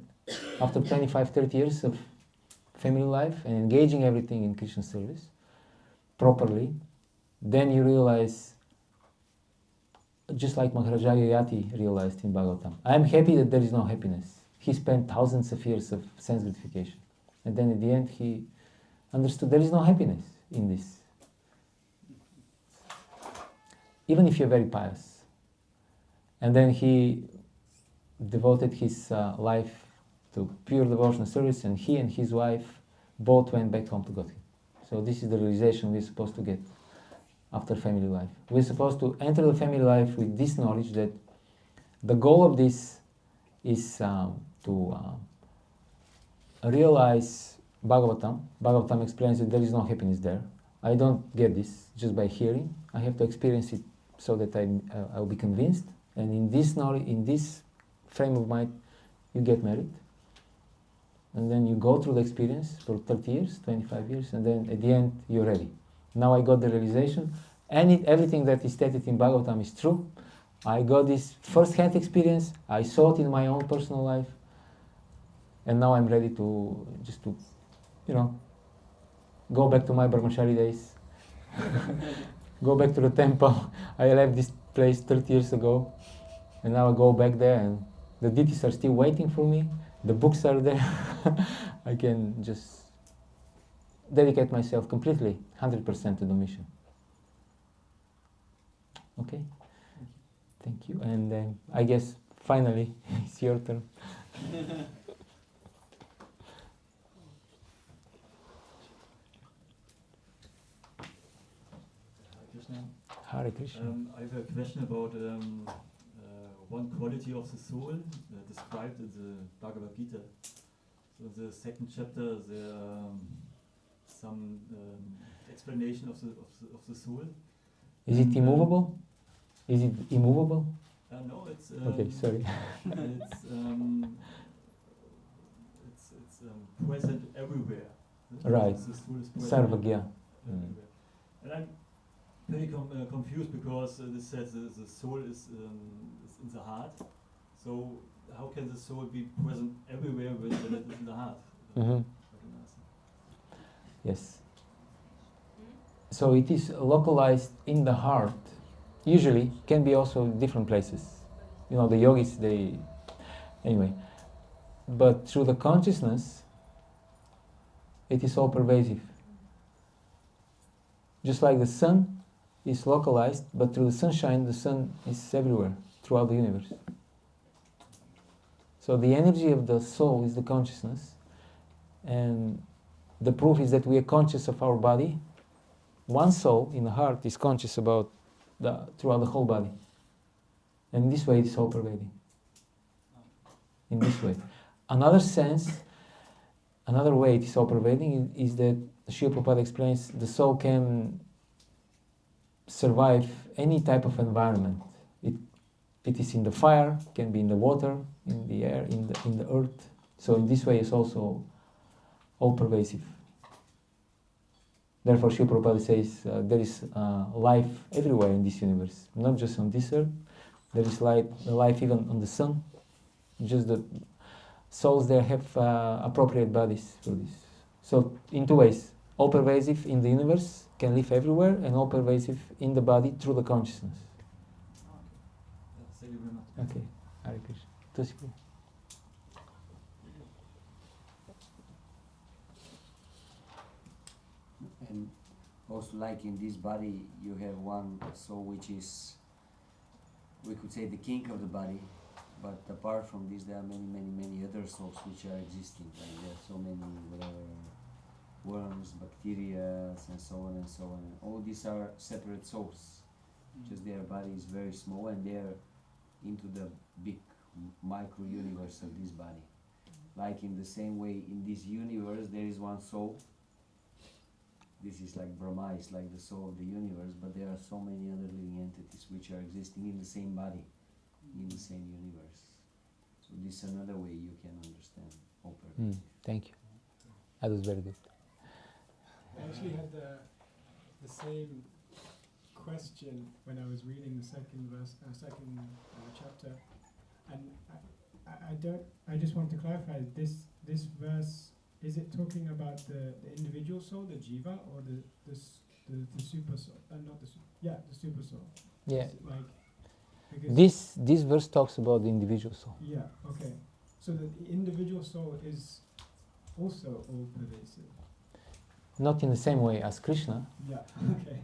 after 25, 30 years of family life and engaging everything in Krishna service properly, then you realize, just like Maharaja Yayati realized in Bhagavatam, I am happy that there is no happiness. He spent thousands of years of sense gratification. And then at the end he understood there is no happiness in this. Even if you're very pious. And then he devoted his life to pure devotional service, and he and his wife both went back home to Godhead. So this is the realization we're supposed to get after family life. We're supposed to enter the family life with this knowledge that the goal of this is to realize Bhagavatam. Bhagavatam explains that there is no happiness there. I don't get this just by hearing. I have to experience it so that I'll be convinced. And in this knowledge, in this frame of mind, you get married. And then you go through the experience for 30 years, 25 years, and then at the end, you're ready. Now I got the realization, and everything that is stated in Bhagavatam is true. I got this first-hand experience, I saw it in my own personal life, and now I'm ready to go back to my Brahmachari days, go back to the temple. I left this place 30 years ago, and now I go back there, and the deities are still waiting for me, the books are there. I can just dedicate myself completely, 100% to the mission. Okay? Thank you. And I guess finally it's your turn. Hare Krishna. I have a question about one quality of the soul described in the Bhagavad Gita. So in the second chapter, there are some explanation of the soul. Is it immovable? Is it immovable? No, it's okay. Sorry. it's present everywhere. Right. The soul is present Sarvagya. everywhere. And I'm very confused because this says the soul is in the heart. So how can the soul be present everywhere when it is in the heart? Mm-hmm. Yes. So it is localized in the heart. Usually can be also different places. You know, the yogis, anyway. But through the consciousness, it is all pervasive. Just like the sun is localized, but through the sunshine, the sun is everywhere, throughout the universe. So the energy of the soul is the consciousness, and the proof is that we are conscious of our body. One soul in the heart is conscious about throughout the whole body. And in this way, it's all pervading. In this way. Another way it is all pervading is that Srila Prabhupada explains the soul can survive any type of environment. It is in the fire, can be in the water, in the air, in the earth. So in this way, it's also all pervasive. Therefore, Srila Prabhupada says there is life everywhere in this universe, not just on this earth. There is life even on the sun. Just the souls there have appropriate bodies for this. So in two ways, all pervasive in the universe, can live everywhere, and all pervasive in the body through the consciousness. Thank you very much. Okay, Hare Krishna. Tusiku. Also, like in this body, you have one soul which is, we could say, the king of the body. But apart from this, there are many other souls which are existing. Like there are so many whatever worms, bacteria, and so on and so on. And all these are separate souls. Just their body is very small, and they are into the big micro universe of this body. Like in the same way, in this universe, there is one soul. This is like Brahma, is like the soul of the universe, but there are so many other living entities which are existing in the same body, in the same universe. So this is another way you can understand opera. Thank you. That was very good. I actually had the same question when I was reading the second chapter, and I just want to clarify this verse. Is it talking about the individual soul, the jiva, or the super soul? Not the the super soul. Yeah. Like, because This verse talks about the individual soul. yeah. Okay. So the individual soul is also all pervasive. Not in the same way as Krishna, Yeah. Okay.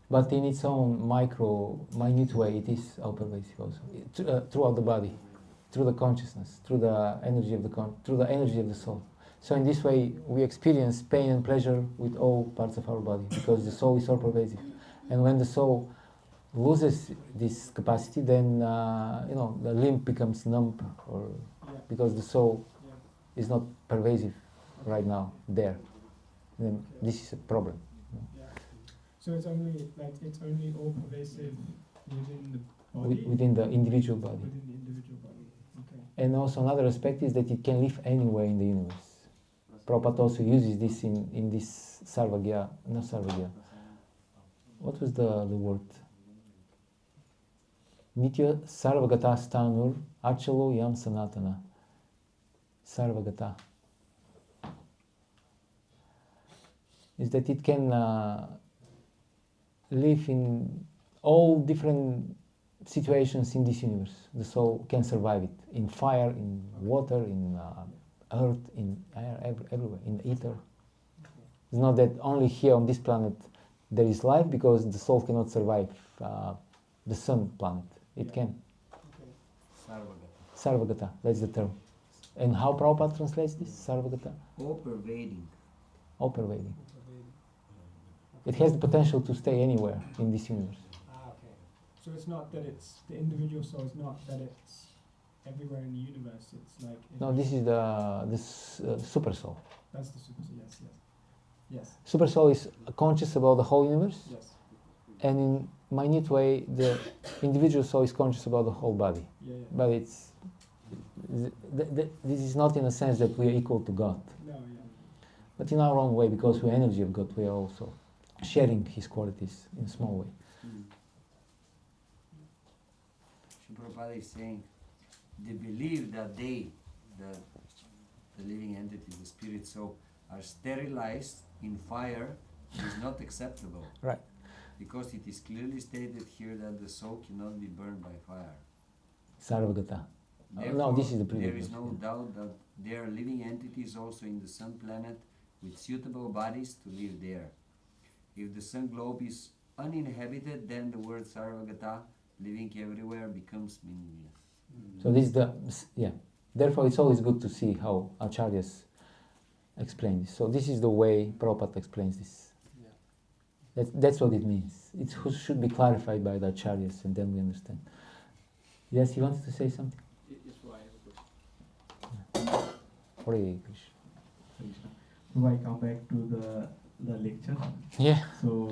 but in its own minute way, it is all pervasive also. Throughout the body, through the consciousness, through the energy of the soul. So in this way, we experience pain and pleasure with all parts of our body because the soul is all pervasive. And when the soul loses this capacity, then the limb becomes numb, or because the soul is not pervasive right now there. Then this is a problem. Yeah. So it's only all pervasive within the body. Within the individual body. Within the individual body. Okay. And also another aspect is that it can live anywhere in the universe. Prabhupada also uses this in this Sarvagya, not Sarvagya. What was the word? Nitya Sarvagata Stanur Achalo Yam Sanatana. Sarvagata. Is that it can live in all different situations in this universe. The soul can survive it in fire, in water, in earth, in air, everywhere, in the ether. It's not that only here on this planet there is life, because the soul cannot survive the sun planet. It can. Sarvagata. Sarvagata, that's the term. And how Prabhupada translates this? Sarvagata? All pervading. All pervading. It has the potential to stay anywhere in this universe. Okay. So it's not that it's the individual soul. It's not that it's everywhere in the universe. It's like No, this is the super soul. That's the super soul. Yes. Super soul is conscious about the whole universe, Yes. and in minute way, the individual soul is conscious about the whole body. Yeah. But this is not in a sense that we are equal to God, No. Yeah. but in our own way, because we're energy of God, we are also sharing His qualities in a small way. Prabhupada is saying, they believe that they, the living entities, the spirit soul, are sterilized in fire is not acceptable. Right. Because it is clearly stated here that the soul cannot be burned by fire. Sarvagata. No, Therefore, this is the previous. there is no doubt that there are living entities also in the sun planet with suitable bodies to live there. If the sun globe is uninhabited, then the word Sarvagata, living everywhere, becomes meaningless. So this is Therefore, it's always good to see how acharyas explain this. So this is the way Prabhupada explains this. That's what it means. It should be clarified by the acharyas, and then we understand. Yes, you wanted to say something? Yes, so I have a question. Hare Krishna. So I come back to the lecture. Yeah. So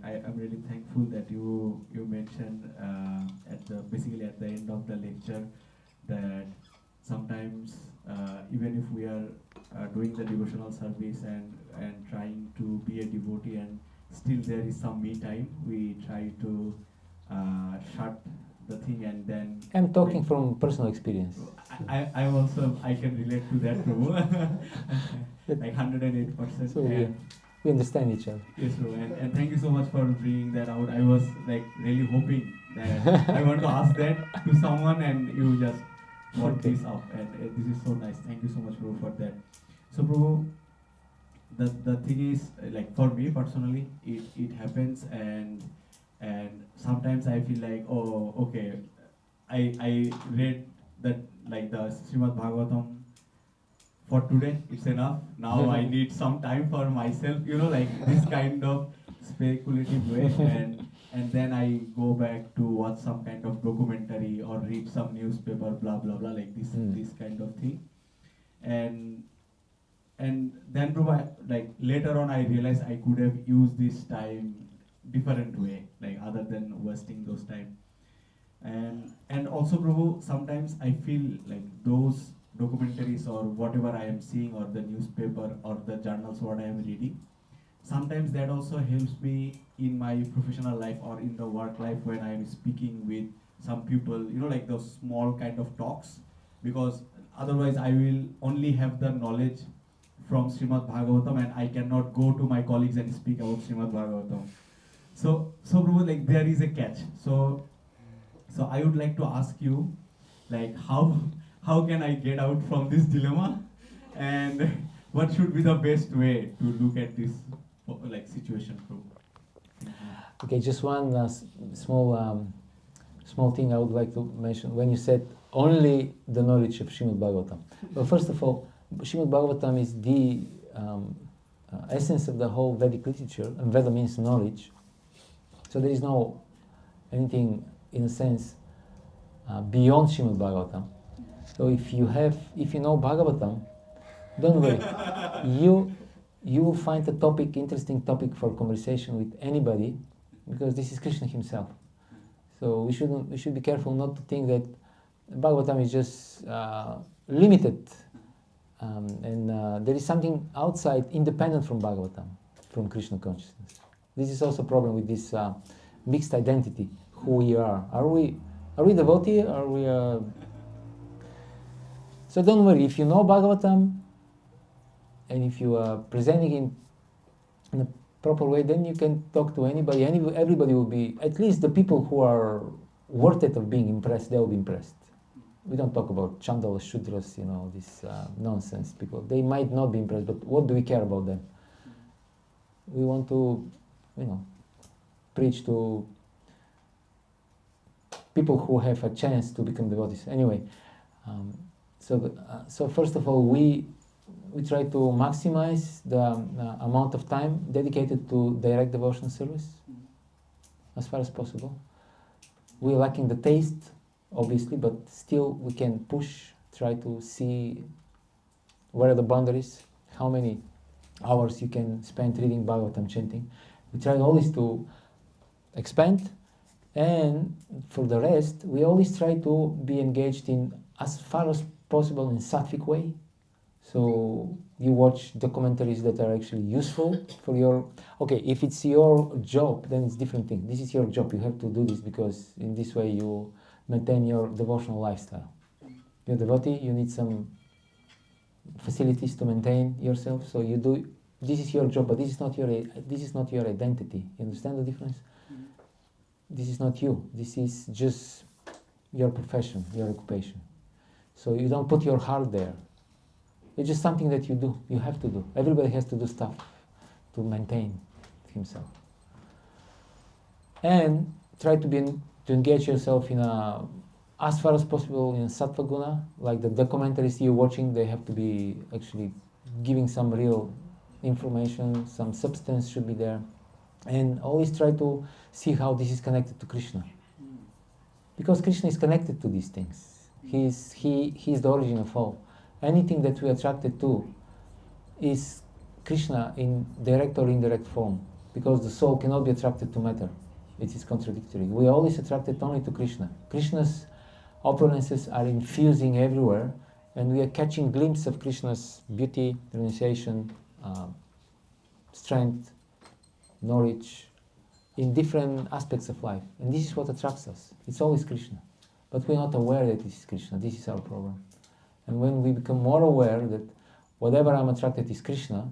I'm really thankful that you mentioned basically at the end of the lecture that sometimes even if we are doing the devotional service and trying to be a devotee, and still there is some me time, we try to shut the thing and then... I'm talking from personal experience. I can relate to that, Prabhu. Like 108%. So we understand each other. Yes, Prabhu. And thank you so much for bringing that out. I was really hoping that I want to ask that to someone, and you just brought this up, and this is so nice. Thank you so much, Prabhu, for that. So, Prabhu, the thing is, like for me personally, it happens, and sometimes I feel like, oh, okay, I read that, like the Srimad Bhagavatam for today, it's enough. Now I need some time for myself, like this kind of speculative way, and then I go back to watch some kind of documentary or read some newspaper, blah blah blah, like this kind of thing, and then like later on I realized I could have used this time different way, like other than wasting those time. And also, Prabhu, sometimes I feel like those documentaries or whatever I am seeing, or the newspaper or the journals what I am reading, sometimes that also helps me in my professional life or in the work life when I am speaking with some people, like those small kind of talks, because otherwise I will only have the knowledge from Srimad Bhagavatam, and I cannot go to my colleagues and speak about Srimad Bhagavatam. So Prabhu, like there is a catch. So I would like to ask you, like how can I get out from this dilemma, and what should be the best way to look at this like situation, Prabhu? Okay, just one small thing I would like to mention. When you said only the knowledge of Srimad Bhagavatam. Well, first of all, Srimad Bhagavatam is the essence of the whole Vedic literature, and Veda means knowledge. So there is no anything, in a sense, beyond Srimad Bhagavatam. So if you know Bhagavatam, don't worry. You will find a interesting topic for conversation with anybody, because this is Krishna himself. So we should be careful not to think that Bhagavatam is just limited, and there is something outside, independent from Bhagavatam, from Krishna consciousness. This is also a problem with this mixed identity. Who we are? Are we devotee? Are we? So don't worry. If you know Bhagavatam, and if you are presenting it in a proper way, then you can talk to anybody. Everybody will be, at least the people who are worth it of being impressed, they will be impressed. We don't talk about Chandala Shudras, this nonsense people. They might not be impressed, but what do we care about them? We want to, preach to people who have a chance to become devotees. Anyway, so first of all, we try to maximize the amount of time dedicated to direct devotional service as far as possible. We're lacking the taste, obviously, but still we can try to see where are the boundaries, how many hours you can spend reading Bhagavatam, chanting. We try always to expand, and for the rest, we always try to be engaged in, as far as possible, in sattvic way. So you watch documentaries that are actually useful for your... Okay, if it's your job, then it's a different thing. This is your job. You have to do this because in this way you maintain your devotional lifestyle. You're a devotee, you need some facilities to maintain yourself. So you do... This is your job, but this is not your identity. You understand the difference? This is not you. This is just your profession, your occupation. So you don't put your heart there. It's just something that you do. You have to do. Everybody has to do stuff to maintain himself. And try to engage yourself in as far as possible in sattva guna. Like the documentaries you're watching, they have to be actually giving some real information, some substance should be there. And always try to see how this is connected to Krishna. Because Krishna is connected to these things. He is the origin of all. Anything that we are attracted to is Krishna in direct or indirect form. Because the soul cannot be attracted to matter. It is contradictory. We are always attracted only to Krishna. Krishna's opulences are infusing everywhere, and we are catching glimpses of Krishna's beauty, renunciation, strength, knowledge, in different aspects of life. And this is what attracts us. It's always Krishna. But we're not aware that this is Krishna. This is our problem. And when we become more aware that whatever I'm attracted is Krishna,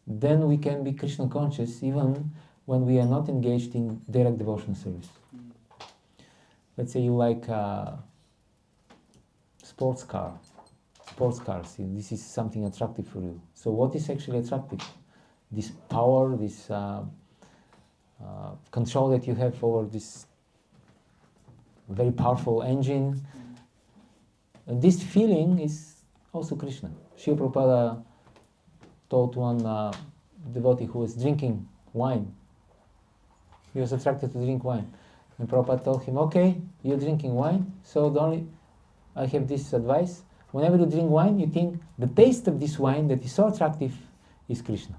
then we can be Krishna conscious even when we are not engaged in direct devotional service. Let's say you like sports cars. This is something attractive for you. So what is actually attractive? this power, this control that you have over this very powerful engine. And this feeling is also Krishna. Srila Prabhupada told one devotee who was drinking wine. He was attracted to drink wine. And Prabhupada told him, okay, you're drinking wine, so I have this advice. Whenever you drink wine, you think the taste of this wine that is so attractive is Krishna.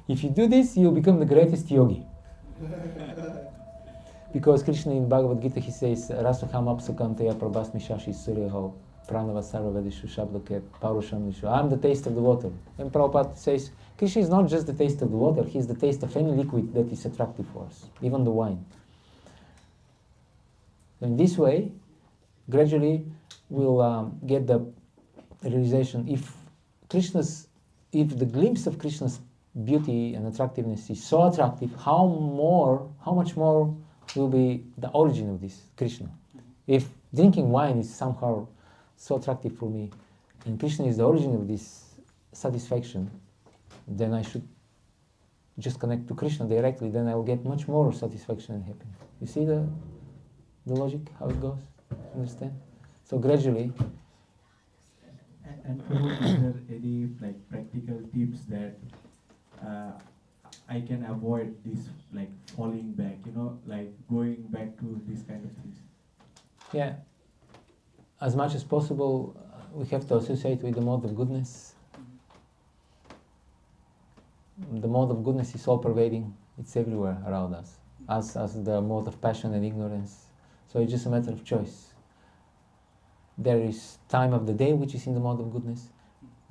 If you do this, you'll become the greatest yogi. Because Krishna in Bhagavad Gita, he says, Rasaham apsukanteya prabhasmi shashi suryaho pranava sarvadishu shabdoke parusham nishu. I'm the taste of the water. And Prabhupada says, Krishna is not just the taste of the water, he's the taste of any liquid that is attractive for us, even the wine. In this way, gradually we'll get the realization if the glimpse of Krishna's beauty and attractiveness is so attractive, how much more will be the origin of this Krishna. If drinking wine is somehow so attractive for me, and Krishna is the origin of this satisfaction, then I should just connect to Krishna directly, then I will get much more satisfaction and happiness. You see the logic, how it goes? Understand? So gradually. And Prabhu, is there any like practical tips that I can avoid this like falling back, like going back to these kind of things? Yeah. As much as possible, we have to associate with the mode of goodness. The mode of goodness is all pervading. It's everywhere around us, as the mode of passion and ignorance. So it's just a matter of choice. There is time of the day which is in the mode of goodness.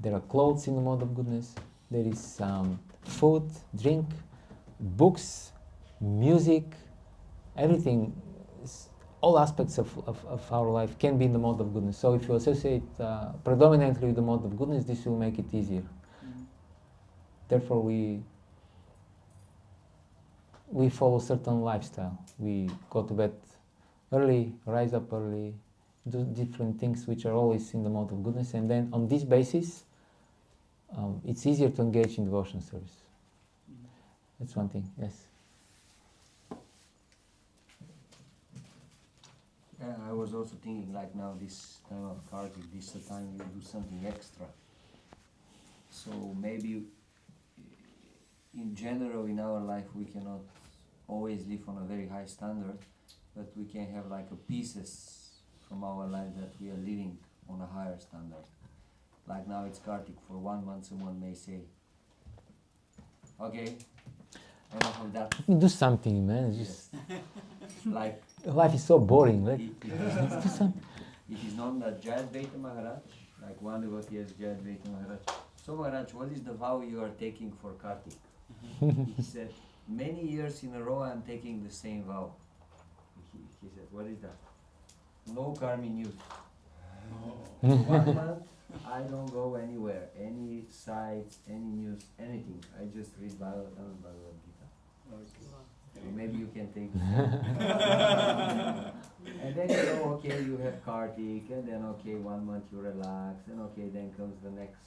There are clothes in the mode of goodness. There is food, drink, books, music, everything. All aspects of our life can be in the mode of goodness. So if you associate predominantly with the mode of goodness, this will make it easier. Therefore, we follow certain lifestyle. We go to bed early, rise up early, do different things which are always in the mode of goodness, and then on this basis, it's easier to engage in devotion service. That's one thing. Yes. Yeah, I was also thinking like now this time of Kartik, this is the time you do something extra. So maybe in general in our life we cannot always live on a very high standard, but we can have like a pieces from our life that we are living on a higher standard. Like now it's Kartik, for 1 month someone may say, okay, enough of that. Do something, man. Just like life is so boring. Let's do something. It is known that Jayadvaita Maharaj, like one devotee as Jayadvaita Maharaj. So Maharaj, what is the vow you are taking for Kartik? He said, many years in a row I am taking the same vow. He said, what is that? No karmi news. For 1 month, I don't go anywhere, any sites, any news, anything. I just read Bhagavatam and Bhagavad Gita. So maybe you can take and then okay, you have Kartik, and then 1 month you relax, and then comes the next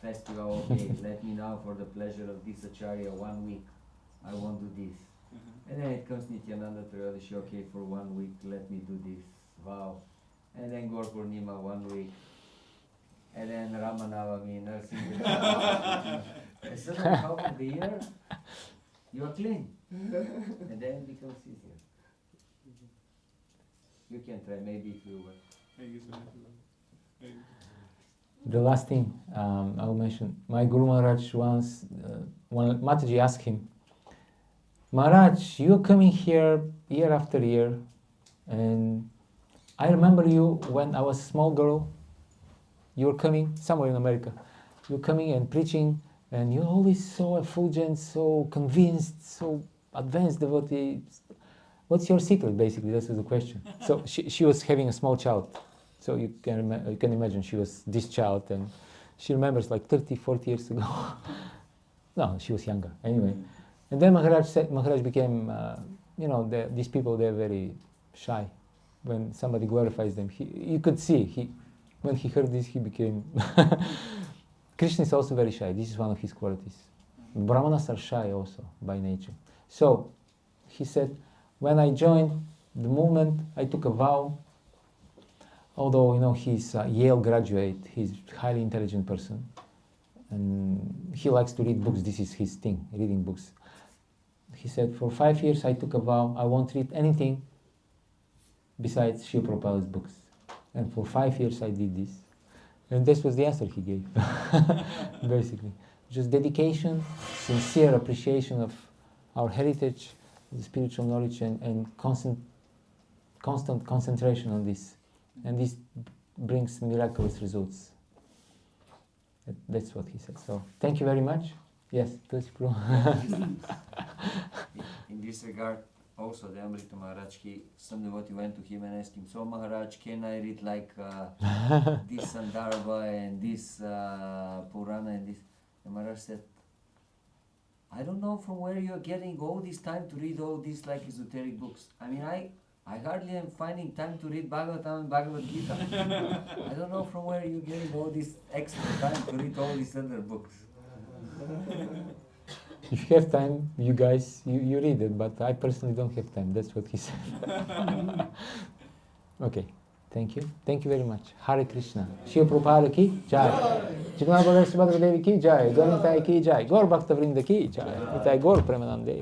festival. Okay, let me now for the pleasure of this Acharya 1 week, I won't do this. And then it comes Nityananda Trayodasi, okay, for 1 week, let me do this. Wow. And then Gaur Purnima 1 week. And then Ramanavami, Narsimha. And so at half of the year, you are clean. And then it becomes easier. You can try, maybe if you The last thing I will mention, my Guru Maharaj once, when Mataji asked him, Maharaj, you're coming here year after year, and I remember you when I was a small girl. You were coming somewhere in America. You're coming and preaching, and you're always so effulgent, so convinced, so advanced devotee. What's your secret, basically? This was the question. So she was having a small child. So you can imagine she was this child, and she remembers like 30, 40 years ago. No, she was younger. Anyway. And then Maharaj became, these people, they're very shy. When somebody glorifies them, you could see, when he heard this, he became... Krishna is also very shy. This is one of his qualities. Brahmanas are shy also by nature. So he said, when I joined the movement, I took a vow. Although he's a Yale graduate, he's a highly intelligent person, and he likes to read books. This is his thing, reading books. He said, for 5 years I took a vow, I won't read anything besides Srila Prabhupada's books. And for 5 years I did this. And this was the answer he gave, basically. Just dedication, sincere appreciation of our heritage, the spiritual knowledge, and constant concentration on this. And this brings miraculous results. That's what he said. So, thank you very much. Yes, Tulsi Prabhu. In this regard, also the Amrita Maharaj, some devotee went to him and asked him, so Maharaj, can I read like this Sandarbha and this Purana and this? And Maharaj said, I don't know from where you are getting all this time to read all these like esoteric books. I mean, I hardly am finding time to read Bhagavatam and Bhagavad Gita. I don't know from where you're getting all this extra time to read all these other books. If you have time, you guys, you read it, but I personally don't have time. That's what he said. Okay, thank you. Thank you very much. Hare Krishna. Srila Prabhupada ki jai. Jagannath Baladev Subhadra Devi ki jai. Gaur Nitai ki jai. Gaur Bhakta Vrinda ki jai. Nitai Gaur Premanande.